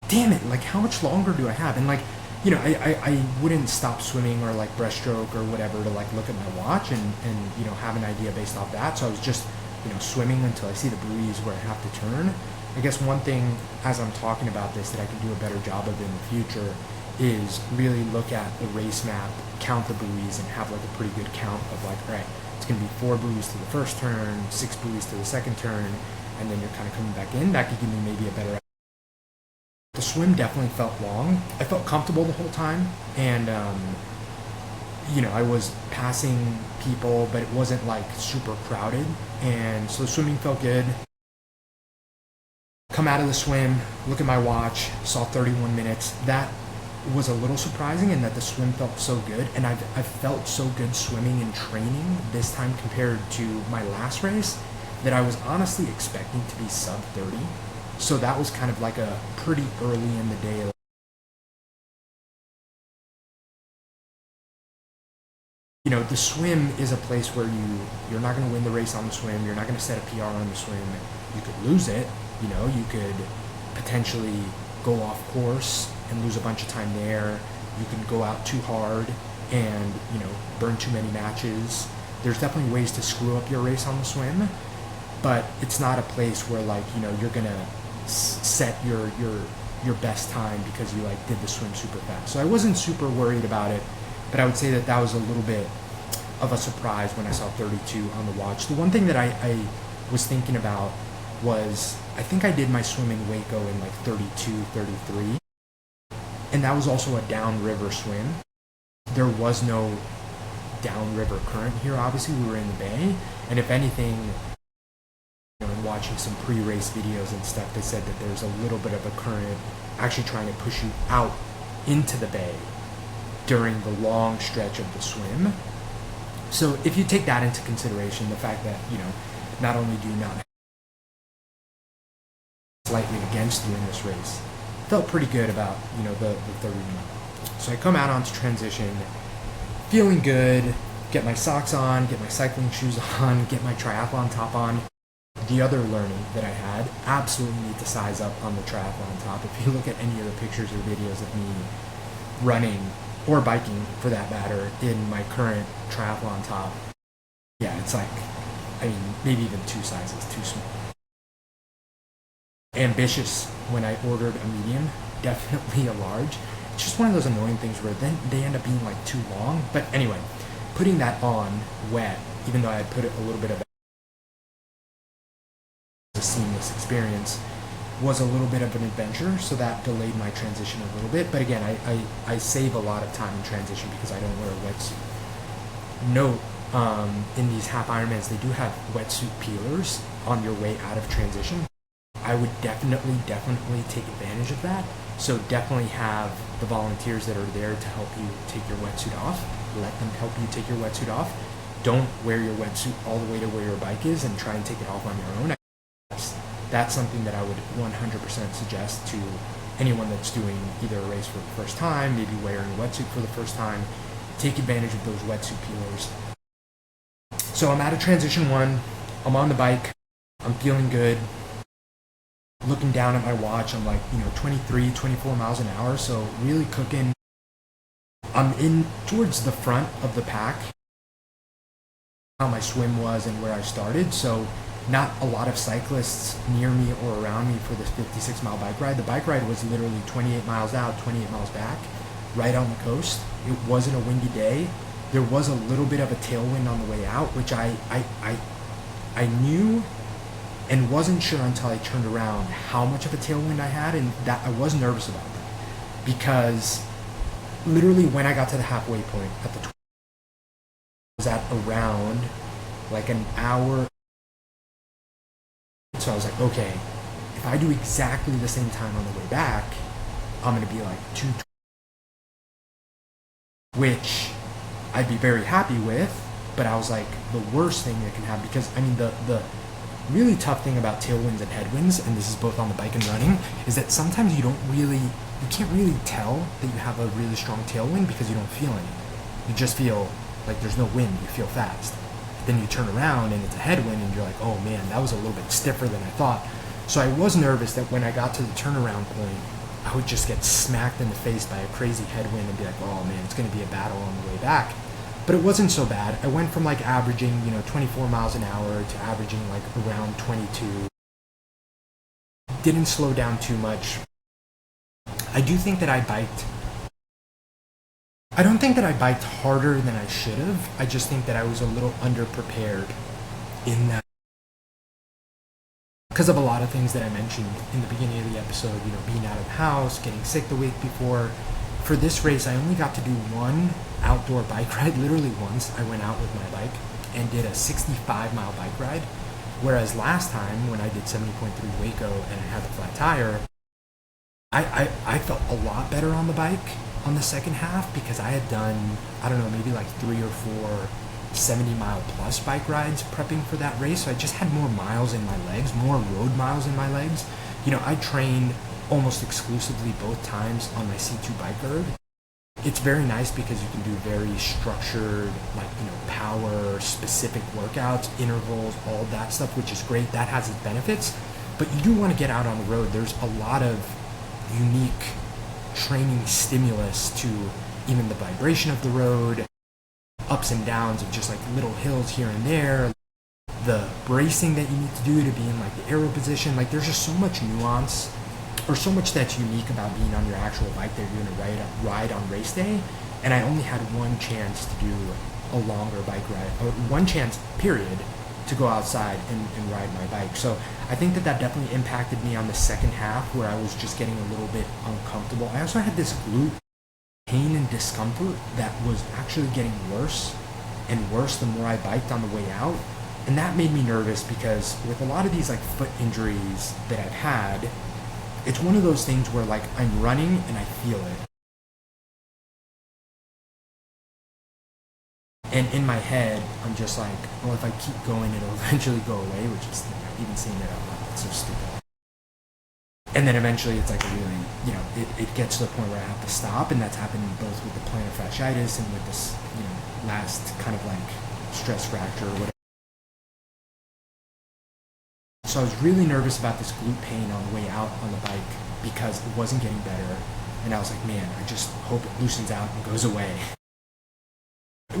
Damn it, like how much longer do I have? And like, you know, I wouldn't stop swimming or like breaststroke or whatever to like look at my watch and you know, have an idea based off that. So I was just, you know, swimming until I see the buoys where I have to turn. I guess one thing as I'm talking about this that I can do a better job of in the future is really look at the race map, count the buoys, and have like a pretty good count of like, all right, it's going to be 4 buoys to the first turn, 6 buoys to the second turn, and then you're kind of coming back in. That could give me maybe a better. The swim definitely felt long. I felt comfortable the whole time, and you know, I was passing people, but it wasn't like super crowded, and so the swimming felt good. Come out of the swim, look at my watch, saw 31 minutes. That was a little surprising, in that the swim felt so good, and I've felt so good swimming and training this time compared to my last race that I was honestly expecting to be sub 30. So that was kind of like a pretty early in the day. You know, the swim is a place where you're not going to win the race on the swim. You're not going to set a PR on the swim. You could lose it. You know, you could potentially go off course and lose a bunch of time there. You can go out too hard and, you know, burn too many matches. There's definitely ways to screw up your race on the swim, but it's not a place where like, you know, you're going to set your best time because you like did the swim super fast. So I wasn't super worried about it, but I would say that that was a little bit of a surprise when I saw 32 on the watch. The one thing that I was thinking about was, I think I did my swim in Waco in like 32, 33, and that was also a downriver swim. There was no downriver current here. Obviously we were in the bay, and if anything, and watching some pre-race videos and stuff, they said that there's a little bit of a current actually trying to push you out into the bay during the long stretch of the swim. So if you take that into consideration, the fact that, you know, not only do you not have slightly against you in this race, felt pretty good about, you know, the 30 minute. So I come out onto transition, feeling good, get my socks on, get my cycling shoes on, get my triathlon top on. The other learning that I had, absolutely need to size up on the triathlon top. If you look at any of the pictures or videos of me running, or biking for that matter, in my current triathlon top, yeah, it's like, I mean, maybe even 2 sizes too small. Ambitious when I ordered a medium, definitely a large. It's just one of those annoying things where then they end up being like too long. But anyway, putting that on wet, even though I had put it a little bit of a seamless experience, was a little bit of an adventure, so that delayed my transition a little bit. But again, I save a lot of time in transition because I don't wear a wetsuit. Note, in these half Ironmans, they do have wetsuit peelers on your way out of transition. I would definitely take advantage of that. So definitely have the volunteers that are there to help you take your wetsuit off. Let them help you take your wetsuit off. don't wear your wetsuit all the way to where your bike is and try and take it off on your own. That's something that I would 100% suggest to anyone that's doing either a race for the first time, maybe wearing a wetsuit for the first time. Take advantage of those wetsuit peelers. So I'm at a transition 1. I'm on the bike. I'm feeling good. Looking down at my watch, I'm like, 23, 24 miles an hour, so really cooking. I'm in towards the front of the pack, how my swim was and where I started, so not a lot of cyclists near me or around me for this 56-mile bike ride. The bike ride was literally 28 miles out, 28 miles back, right on the coast. It wasn't a windy day. There was a little bit of a tailwind on the way out, which I knew and wasn't sure until I turned around how much of a tailwind I had, and that I was nervous about that, because literally when I got to the halfway point at the was at around like an hour. So I was like, okay, if I do exactly the same time on the way back, I'm gonna be like 2:20, which I'd be very happy with. But I was like, the worst thing that can happen, because the really tough thing about tailwinds and headwinds, and this is both on the bike and running, is that sometimes you can't really tell that you have a really strong tailwind because you don't feel anything. You just feel like there's no wind, you feel fast. Then you turn around and it's a headwind and you're like, oh man, that was a little bit stiffer than I thought. So I was nervous that when I got to the turnaround point, I would just get smacked in the face by a crazy headwind and be like, oh man, it's gonna be a battle on the way back. But it wasn't so bad. I went from like averaging, 24 miles an hour to averaging like around 22. Didn't slow down too much. I do think that I don't think that I biked harder than I should have. I just think that I was a little underprepared in that, because of a lot of things that I mentioned in the beginning of the episode, being out of the house, getting sick the week before. For this race, I only got to do one outdoor bike ride. Literally once I went out with my bike and did a 65-mile bike ride. Whereas last time when I did 70.3 Waco and I had the flat tire, I felt a lot better on the bike on the second half, because I had done, maybe like 3 or 4 70-mile plus bike rides prepping for that race. So I just had more miles in my legs, more road miles in my legs. I trained almost exclusively both times on my C2 bike gird. It's very nice because you can do very structured, power specific workouts, intervals, all that stuff, which is great. That has its benefits, but you do want to get out on the road. There's a lot of unique training stimulus to even the vibration of the road, ups and downs of just like little hills here and there, the bracing that you need to do to be in like the aero position. Like there's just so much nuance, or so much that's unique about being on your actual bike that you're going to ride on race day. And I only had one chance to do a longer bike ride, or one chance period to go outside and ride my bike. So I think that definitely impacted me on the second half, where I was just getting a little bit uncomfortable. I also had this glute pain and discomfort that was actually getting worse and worse the more I biked on the way out. And that made me nervous, because with a lot of these like foot injuries that I've had, it's one of those things where like I'm running and I feel it. And in my head, I'm just like, well, if I keep going, it'll eventually go away, which is, even saying it out loud, it's so stupid. And then eventually it's like really, it gets to the point where I have to stop, and that's happened both with the plantar fasciitis and with this, last kind of like stress fracture or whatever. So I was really nervous about this glute pain on the way out on the bike, because it wasn't getting better. And I was like, man, I just hope it loosens out and goes away.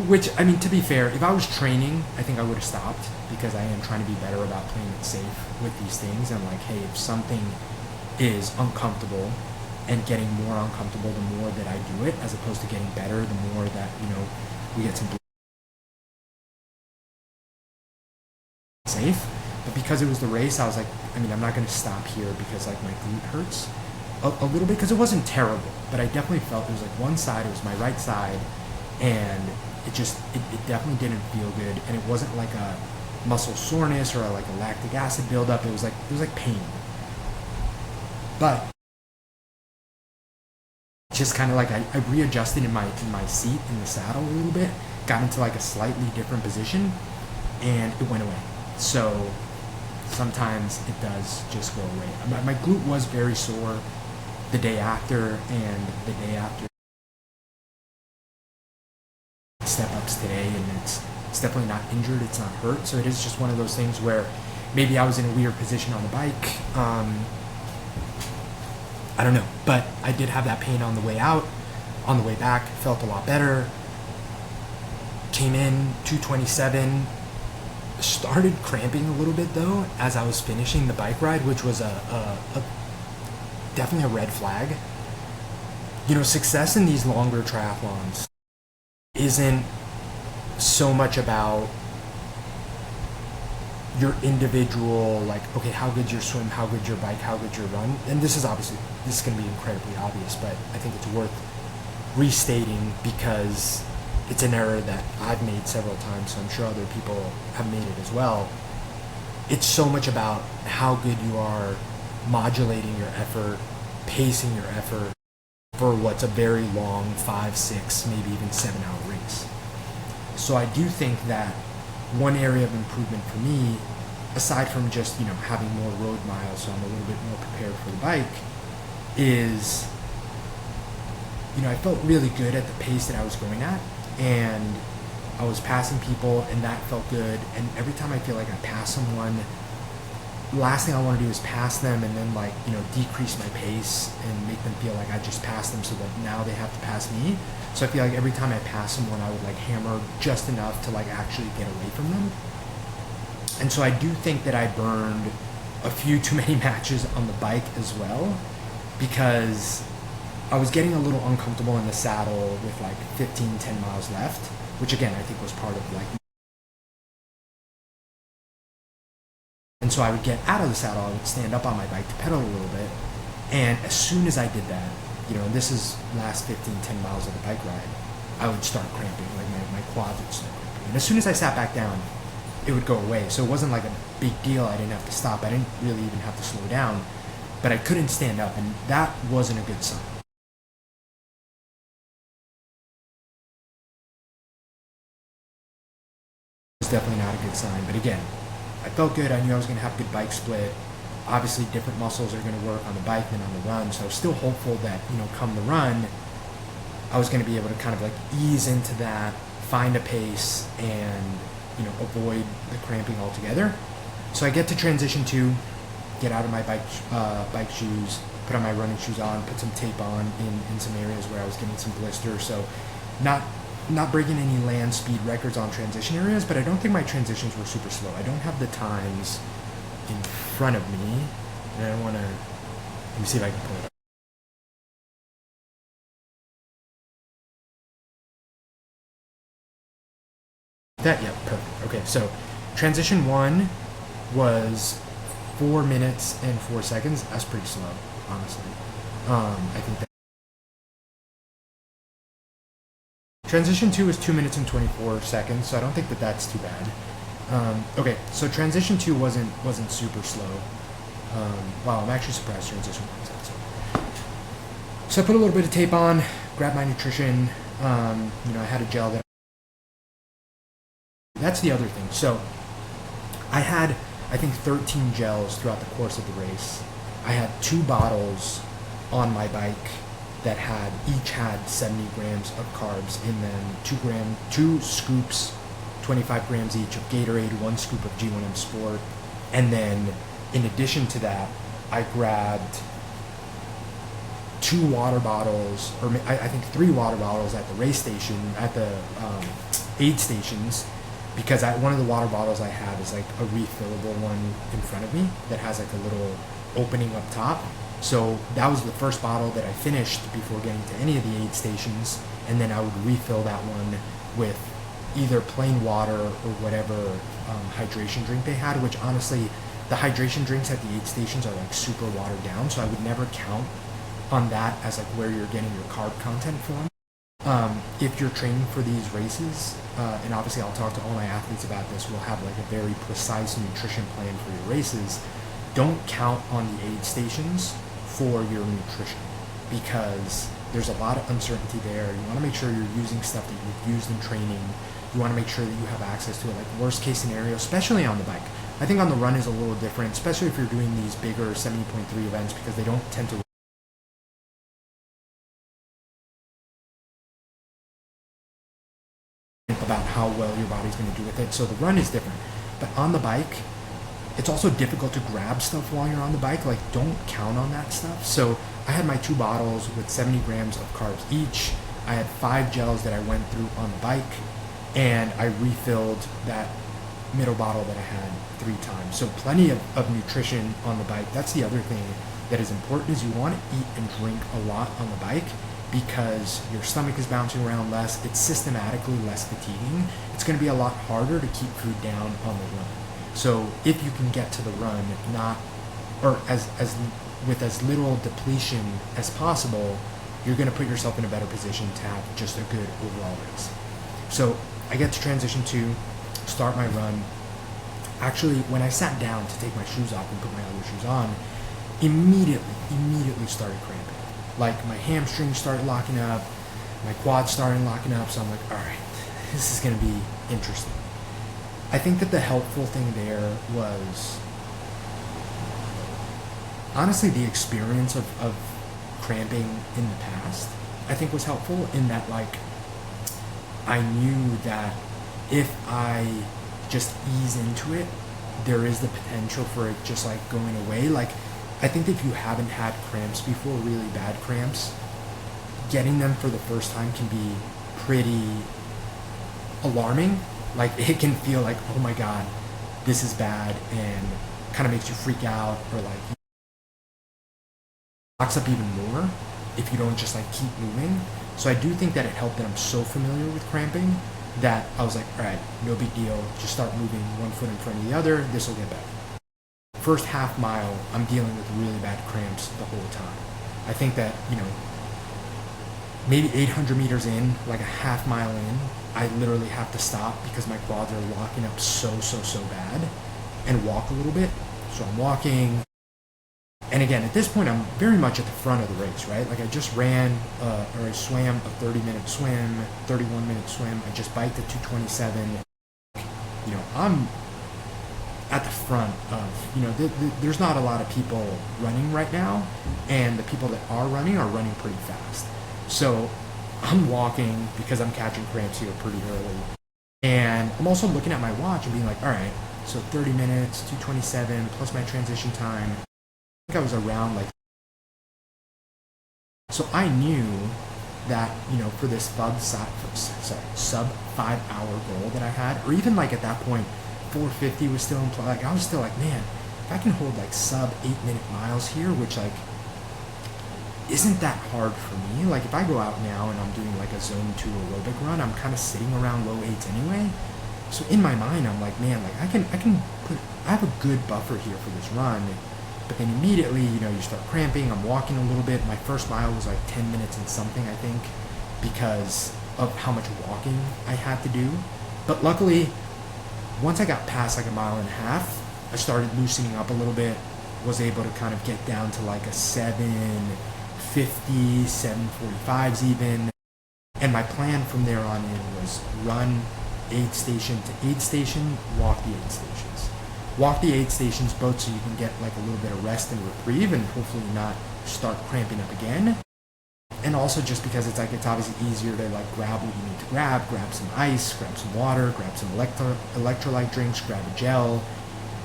Which, to be fair, if I was training, I think I would have stopped, because I am trying to be better about playing it safe with these things. And like, hey, if something is uncomfortable and getting more uncomfortable the more that I do it, as opposed to getting better the more that, we get some safe. But because it was the race, I was like, I'm not going to stop here because like my glute hurts a little bit, because it wasn't terrible, but I definitely felt it was like one side, it was my right side, and it definitely didn't feel good. And it wasn't like a muscle soreness or like a lactic acid buildup. It was like pain. But just kind of like I readjusted in my seat in the saddle a little bit, got into like a slightly different position, and it went away. So sometimes it does just go away. My glute was very sore the day after, and the day after step ups today, and it's definitely not injured, it's not hurt. So it is just one of those things where maybe I was in a weird position on the bike. I don't know, but I did have that pain on the way out. On the way back, felt a lot better. Came in 227. Started cramping a little bit though as I was finishing the bike ride, which was a definitely a red flag. You know, success in these longer triathlons isn't so much about your individual, like, okay, how good your swim, how good your bike, how good your run. And this is going to be incredibly obvious, but I think it's worth restating because it's an error that I've made several times, so I'm sure other people have made it as well. It's so much about how good you are modulating your effort, pacing your effort for what's a very long 5, 6, maybe even 7-hour race. So I do think that one area of improvement for me, aside from just, you know, having more road miles, so I'm a little bit more prepared for the bike, is, you know, I felt really good at the pace that I was going at, and I was passing people, and that felt good. And every time I feel like I pass someone, the last thing I want to do is pass them and then, like, you know, decrease my pace and make them feel like I just passed them so that now they have to pass me. So I feel like every time I pass someone, I would like hammer just enough to like actually get away from them. And so I do think that I burned a few too many matches on the bike as well, because I was getting a little uncomfortable in the saddle with like 10 miles left, which again, I think was part of like. And so I would get out of the saddle, I would stand up on my bike to pedal a little bit. And as soon as I did that, you know, and this is last 10 miles of the bike ride, I would start cramping, like my quads would start cramping. And as soon as I sat back down, it would go away. So it wasn't like a big deal. I didn't have to stop. I didn't really even have to slow down, but I couldn't stand up, and that wasn't a good sign. It was definitely not a good sign. But again, I felt good. I knew I was going to have good bike split. Obviously, different muscles are going to work on the bike than on the run. So I was still hopeful that, you know, come the run, I was going to be able to kind of like ease into that, find a pace, and, you know, avoid the cramping altogether. So I get to transition 2, get out of my bike shoes, put on my running shoes on, put some tape on in some areas where I was getting some blisters. So not breaking any land speed records on transition areas, but I don't think my transitions were super slow. I don't have the times in front of me, and I don't want to, let me see if I can pull it up. Yeah, perfect. Okay, so transition 1 was 4 minutes and 4 seconds. That's pretty slow, honestly. I think that transition 2 is 2 minutes and 24 seconds, so I don't think that that's too bad. Okay, so transition 2 wasn't super slow. Wow, I'm actually surprised transition 1 was that slow. So I put a little bit of tape on, grabbed my nutrition. You know, I had a gel that. That's the other thing. So I had, I think, 13 gels throughout the course of the race. I had 2 bottles on my bike that each had 70 grams of carbs in them, 2 scoops, 25 grams each of Gatorade, 1 scoop of G1M Sport, and then in addition to that, I grabbed 2 water bottles, or I think 3 water bottles at the race station, at the aid stations, because one of the water bottles I have is like a refillable one in front of me that has like a little opening up top. So that was the first bottle that I finished before getting to any of the aid stations, and then I would refill that one with either plain water or whatever hydration drink they had, which honestly, the hydration drinks at the aid stations are like super watered down, so I would never count on that as like where you're getting your carb content from. If you're training for these races, and obviously I'll talk to all my athletes about this, we'll have like a very precise nutrition plan for your races. Don't count on the aid stations for your nutrition, because There's a lot of uncertainty there. You want to make sure you're using stuff that you've used in training. You want to make sure that you have access to it, like worst case scenario, especially on the bike. I think on the run is a little different, especially if you're doing these bigger 70.3 events, because they don't tend to about how well your body's going to do with it. So the run is different. But on the bike, it's also difficult to grab stuff while you're on the bike. Like, don't count on that stuff. So I had my 2 bottles with 70 grams of carbs each. I had 5 gels that I went through on the bike, and I refilled that middle bottle that I had 3 times. So plenty of nutrition on the bike. That's the other thing that is important, is you want to eat and drink a lot on the bike, because your stomach is bouncing around less. It's systematically less fatiguing. It's going to be a lot harder to keep food down on the run. So if you can get to the run with as little depletion as possible, you're going to put yourself in a better position to have just a good overall race. So I get to transition to start my run. Actually, when I sat down to take my shoes off and put my other shoes on, immediately started cramping. Like, my hamstrings started locking up, my quads started locking up, so I'm like, all right, this is going to be interesting. I think that the helpful thing there was, honestly, the experience of cramping in the past, I think was helpful, in that, like, I knew that if I just ease into it, there is the potential for it just, like, going away. Like, I think if you haven't had cramps before, really bad cramps, getting them for the first time can be pretty alarming. Like, it can feel like, oh my God, this is bad, and kind of makes you freak out, or like locks up even more if you don't just like keep moving. So I do think that it helped that I'm so familiar with cramping that I was like, all right, no big deal. Just start moving one foot in front of the other. This will get better. First half mile, I'm dealing with really bad cramps the whole time. I think that, maybe 800 meters in, like a half mile in, I literally have to stop because my quads are locking up so bad, and walk a little bit. So I'm walking. And again, at this point, I'm very much at the front of the race, right? Like, I just ran or I swam a 31-minute swim. I just biked at 227. I'm at the front of, there's not a lot of people running right now, and the people that are running pretty fast. So I'm walking because I'm catching cramps here pretty early. And I'm also looking at my watch and being like, all right, so 30 minutes, 227, plus my transition time. I think I was around like, so I knew that, for this sub 5 hour goal that I had, or even like at that point, 450 was still in play. Like, I was still like, man, if I can hold like sub 8-minute miles here, which like isn't that hard for me. Like, if I go out now and I'm doing like a zone 2 aerobic run, I'm kind of sitting around low 8s anyway. So in my mind, I'm like, man, like I have a good buffer here for this run. But then immediately, you start cramping. I'm walking a little bit. My first mile was like 10 minutes and something, I think, because of how much walking I had to do. But luckily, once I got past like a mile and a half, I started loosening up a little bit, was able to kind of get down to like a 7:50, 7:45s even. And my plan from there on in was run aid station to aid station, walk the aid stations. Walk the aid stations both so you can get like a little bit of rest and reprieve and hopefully not start cramping up again. And also just because it's obviously easier to like grab what you need to grab some ice, grab some water, grab some electrolyte drinks, grab a gel,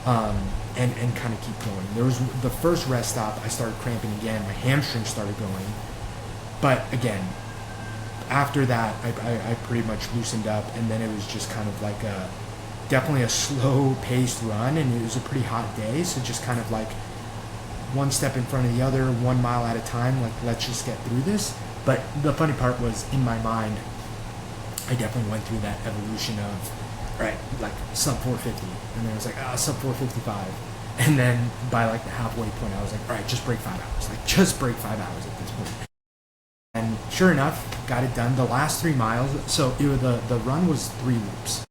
and kind of keep going. There was the first rest stop, I started cramping again, my hamstrings started going. But again, after that, I pretty much loosened up, and then it was just kind of like definitely a slow paced run, and it was a pretty hot day, so just kind of like one step in front of the other, 1 mile at a time, like, let's just get through this. But the funny part was, in my mind, I definitely went through that evolution of, right, like sub 450, and then I was like, sub 455, and then by like the halfway point, I was like, all right, just break 5 hours, like just break 5 hours at this point. And sure enough, got it done. The last 3 miles, so the run was 3 loops.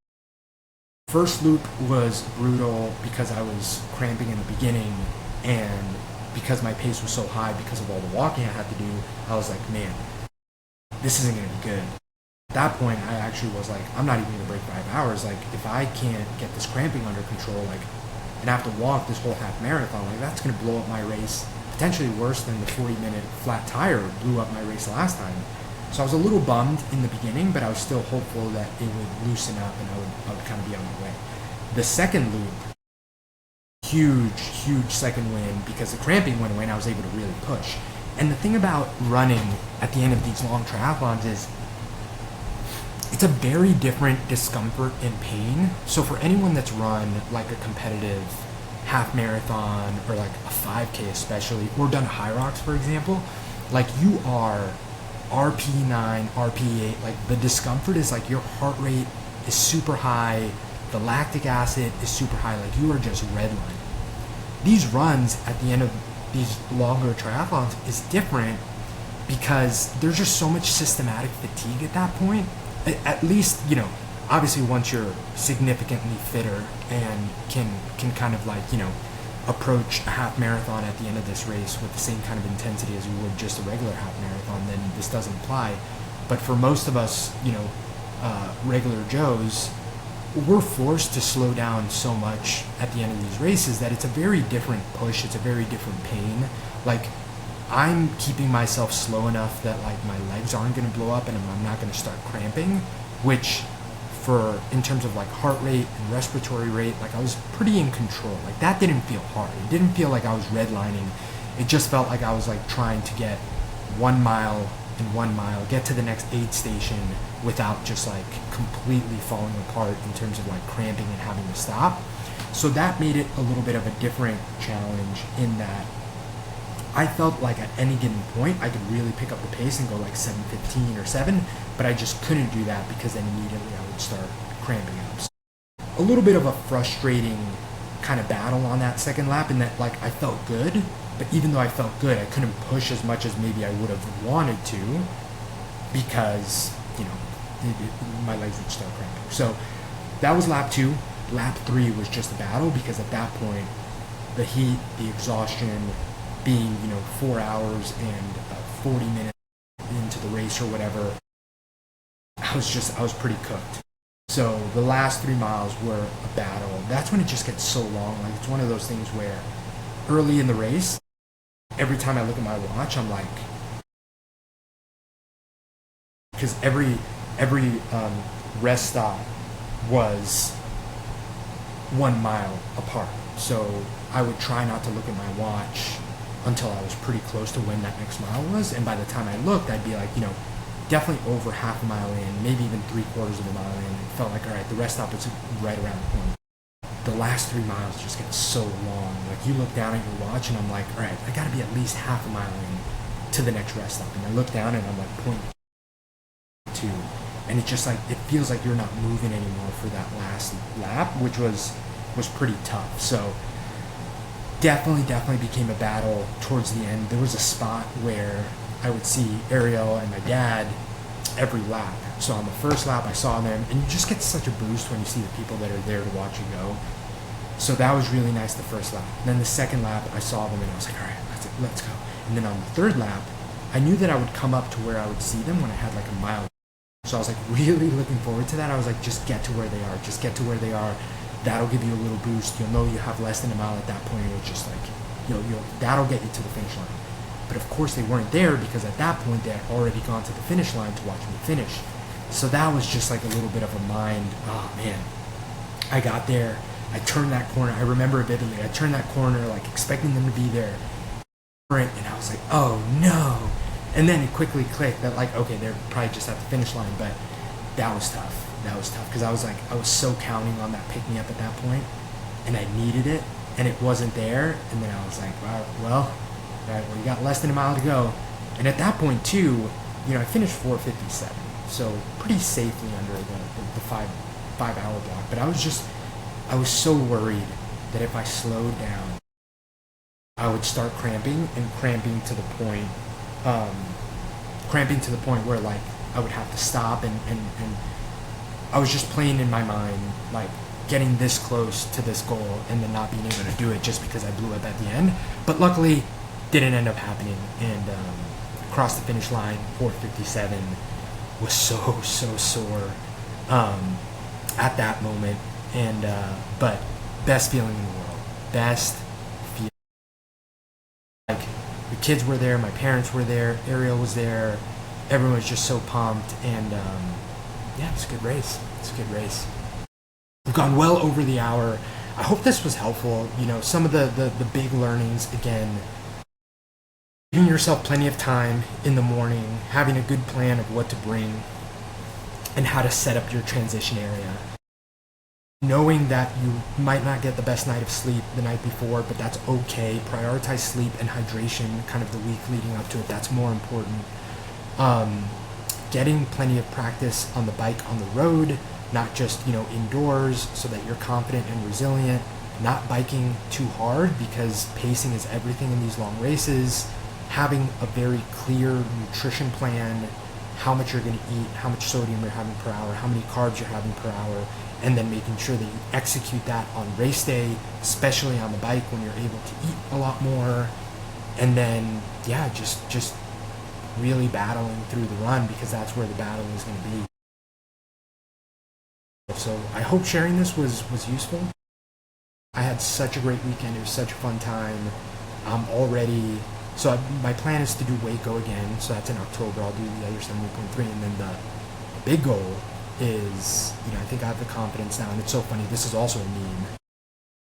First loop was brutal because I was cramping in the beginning, and because my pace was so high because of all the walking I had to do, I was like, man, this isn't going to be good. At that point, I actually was like, I'm not even going to break 5 hours. Like, if I can't get this cramping under control, like, and I have to walk this whole half marathon, like, that's going to blow up my race, potentially worse than the 40-minute flat tire blew up my race last time. So I was a little bummed in the beginning, but I was still hopeful that it would loosen up and I would kind of be on my way. The second loop, huge second win, because the cramping went away and I was able to really push. And the thing about running at the end of these long triathlons is it's a very different discomfort and pain. So for anyone that's run like a competitive half marathon or like a 5K especially, or done high rocks, for example, like you are RP9, RP8, like the discomfort is like your heart rate is super high, the lactic acid is super high, like you are just redlining. These runs at the end of these longer triathlons is different because there's just so much systematic fatigue at that point. At least, you know, obviously once you're significantly fitter and can kind of like, you know, approach a half marathon at the end of this race with the same kind of intensity as you would just a regular half marathon, then this doesn't apply. But for most of us, you know, regular Joes, we're forced to slow down so much at the end of these races that it's a very different push, it's a very different pain. Like, I'm keeping myself slow enough that like my legs aren't going to blow up and I'm not going to start cramping, which for in terms of like heart rate and respiratory rate, like I was pretty in control. Like that didn't feel hard. It didn't feel like I was redlining. It just felt like I was like trying to get 1 mile and 1 mile, get to the next aid station without just like completely falling apart in terms of like cramping and having to stop. So that made it a little bit of a different challenge in that I felt like at any given point I could really pick up the pace and go like 7:15 or 7, but I just couldn't do that because then immediately I would start cramping up. So a little bit of a frustrating kind of battle on that second lap in that like I felt good, but even though I felt good, I couldn't push as much as maybe I would have wanted to because, you know, my legs would start cramping. So that was lap 2. Lap 3 was just a battle because at that point, the heat, the exhaustion, being, you know, 4 hours and 40 minutes into the race or whatever, I was pretty cooked. So the last 3 miles were a battle. That's when it just gets so long. Like it's one of those things where early in the race, every time I look at my watch, I'm like, because every rest stop was 1 mile apart. So I would try not to look at my watch until I was pretty close to when that next mile was. And by the time I looked, I'd be like, you know, definitely over half a mile in, maybe even 3/4 of a mile in. It felt like, all right, the rest stop is right around the corner. The last 3 miles just get so long. Like you look down at your watch and I'm like, all right, I gotta be at least half a mile in to the next rest stop. And I look down and I'm like 0.2. And it just like, it feels like you're not moving anymore for that last lap, which was pretty tough. So definitely became a battle towards the end. There was a spot where I would see Ariel and my dad every lap. So on the first lap I saw them, and you just get such a boost when you see the people that are there to watch you go. So that was really nice the first lap. And then the second lap I saw them and I was like, all right, let's go. And then on the third lap, I knew that I would come up to where I would see them when I had like a mile. So I was like really looking forward to that. I was like, just get to where they are. Just get to where they are. That'll give you a little boost. You'll know you have less than a mile at that point. It's just like, that'll get you to the finish line. But of course they weren't there because at that point they had already gone to the finish line to watch me finish. So that was just like a little bit of a mind, oh man. I got there, I turned that corner, I remember it vividly, I turned that corner like expecting them to be there. And I was like, oh no. And then it quickly clicked that like, okay, they're probably just at the finish line, but that was tough. That was tough because I was so counting on that pick me up at that point, and I needed it, and it wasn't there. And then I was like, wow, well, all right, well, you got less than a mile to go. And at that point too, you know, I finished 4:57, so pretty safely under the 5 hour block. But I was so worried that if I slowed down, I would start cramping to the point where like I would have to stop and I was just playing in my mind, like getting this close to this goal and then not being able to do it just because I blew up at the end. But luckily, didn't end up happening and crossed the finish line, 4:57, was so sore at that moment. And but best feeling in the world. Best feeling. Like the kids were there, my parents were there, Ariel was there. Everyone was just so pumped, and yeah, it's a good race. It's a good race. We've gone well over the hour. I hope this was helpful. You know, some of the big learnings, again, giving yourself plenty of time in the morning, having a good plan of what to bring, and how to set up your transition area. Knowing that you might not get the best night of sleep the night before, but that's okay. Prioritize sleep and hydration kind of the week leading up to it. That's more important. Getting plenty of practice on the bike on the road, not just, indoors, so that you're confident and resilient. Not biking too hard, because pacing is everything in these long races. Having a very clear nutrition plan, how much you're going to eat, how much sodium you're having per hour, how many carbs you're having per hour, and then making sure that you execute that on race day, especially on the bike when you're able to eat a lot more. And then, yeah, just really battling through the run, because that's where the battle is going to be. So I hope sharing this was useful. I had such a great weekend. It was such a fun time. My plan is to do Waco again. So that's in October. I'll do the other 70.3. And then the big goal is, I think I have the confidence now. And it's so funny. This is also a meme.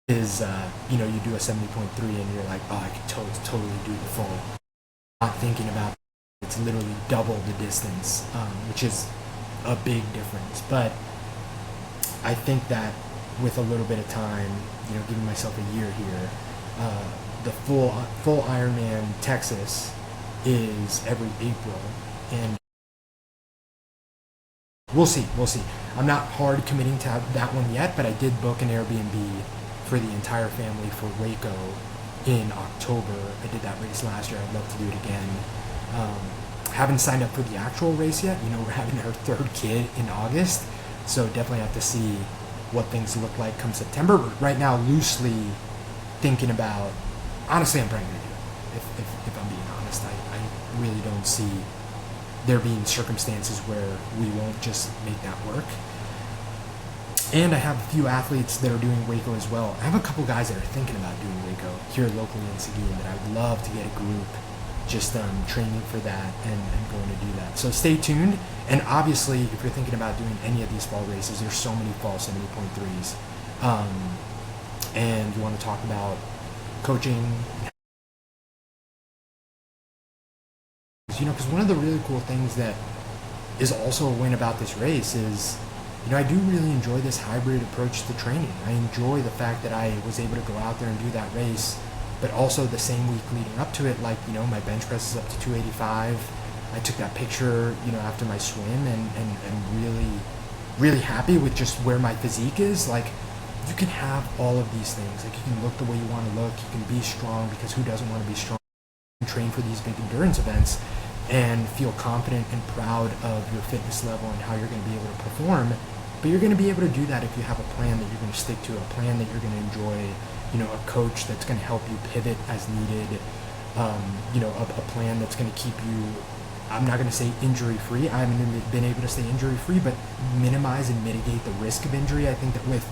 Is, you do a 70.3 and you're like, oh, I could totally do the full. Not thinking about it's literally double the distance, which is a big difference. But I think that with a little bit of time, giving myself a year here, the full Ironman Texas is every April, and we'll see. I'm not hard committing to that one yet, but I did book an Airbnb for the entire family for Waco in October. I did that race last year. I'd love to do it again. Haven't signed up for the actual race yet. We're having our third kid in August, so definitely have to see what things look like come September. But right now, loosely thinking about, honestly, I'm probably going to do it. If I'm being honest, I really don't see there being circumstances where we won't just make that work. And I have a few athletes that are doing Waco as well. I have a couple guys that are thinking about doing Waco here locally in Seguin that I'd love to get a group just training for that and going to do that. So stay tuned. And obviously, if you're thinking about doing any of these fall races, there's so many fall 70.3s. And you want to talk about coaching. Because one of the really cool things that is also a win about this race is, I do really enjoy this hybrid approach to training. I enjoy the fact that I was able to go out there and do that race, but also the same week leading up to it, my bench press is up to 285. I took that picture, after my swim, and really, really happy with just where my physique is. You can have all of these things. You can look the way you want to look. You can be strong, because who doesn't want to be strong? You can train for these big endurance events and feel confident and proud of your fitness level and how you're going to be able to perform. But you're going to be able to do that if you have a plan that you're going to stick to, a plan that you're going to enjoy, a coach that's going to help you pivot as needed, a plan that's going to keep you, I'm not going to say injury-free. I haven't been able to stay injury-free, but minimize and mitigate the risk of injury. I think that with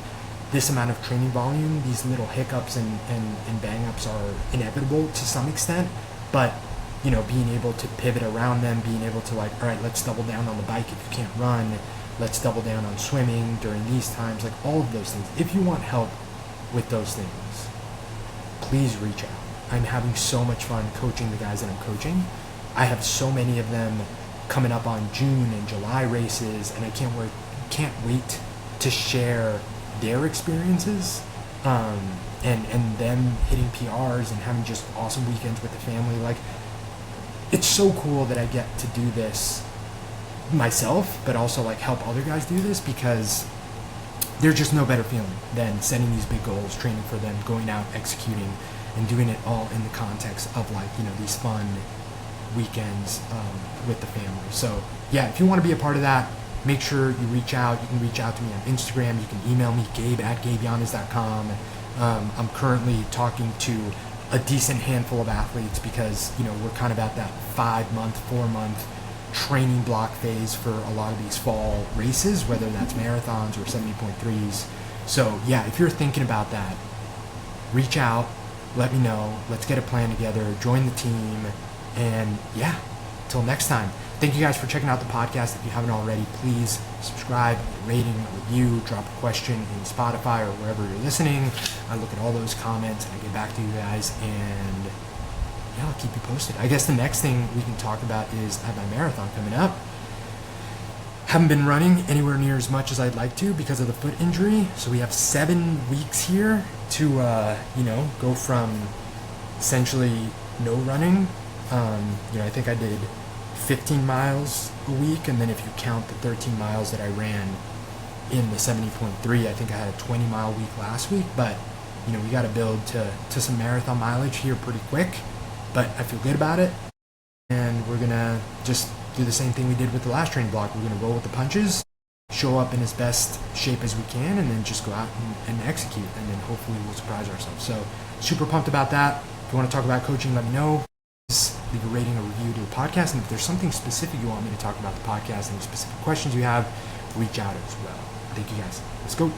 this amount of training volume, these little hiccups and bang-ups are inevitable to some extent, but being able to pivot around them, being able to all right, let's double down on the bike if you can't run, let's double down on swimming during these times, all of those things. If you want help with those things, please reach out. I'm having so much fun coaching the guys that I'm coaching. I have so many of them coming up on June and July races, and I can't wait to share their experiences, and them hitting PRs and having just awesome weekends with the family. It's so cool that I get to do this myself, but also help other guys do this, because there's just no better feeling than setting these big goals, training for them, going out, executing, and doing it all in the context of these fun weekends with the family. So yeah, if you want to be a part of that, make sure you reach out. You can reach out to me on Instagram. You can email me, gabe@gabeyanes.com. I'm currently talking to a decent handful of athletes, because we're kind of at that 5-month, 4-month training block phase for a lot of these fall races, whether that's marathons or 70.3s. So yeah, if you're thinking about that, reach out, let me know, let's get a plan together, join the team, and yeah, till next time. Thank you guys for checking out the podcast. If you haven't already, please subscribe, rating, review, drop a question in Spotify or wherever you're listening. I look at all those comments and I get back to you guys, and yeah, I'll keep you posted. I guess the next thing we can talk about is I have my marathon coming up. Haven't been running anywhere near as much as I'd like to because of the foot injury. So we have 7 weeks here to, go from essentially no running. I think I did 15 miles a week, and then if you count the 13 miles that I ran in the 70.3, I think I had a 20-mile week last week. But we got to build to some marathon mileage here pretty quick. But I feel good about it, and we're gonna just do the same thing we did with the last training block. We're gonna roll with the punches, show up in as best shape as we can, and then just go out and execute, and then hopefully we'll surprise ourselves. So super pumped about that. If you want to talk about coaching, let me know. Leave a rating or review to the podcast, and if there's something specific you want me to talk about the podcast, any specific questions you have, reach out as well. Thank you guys. Let's go.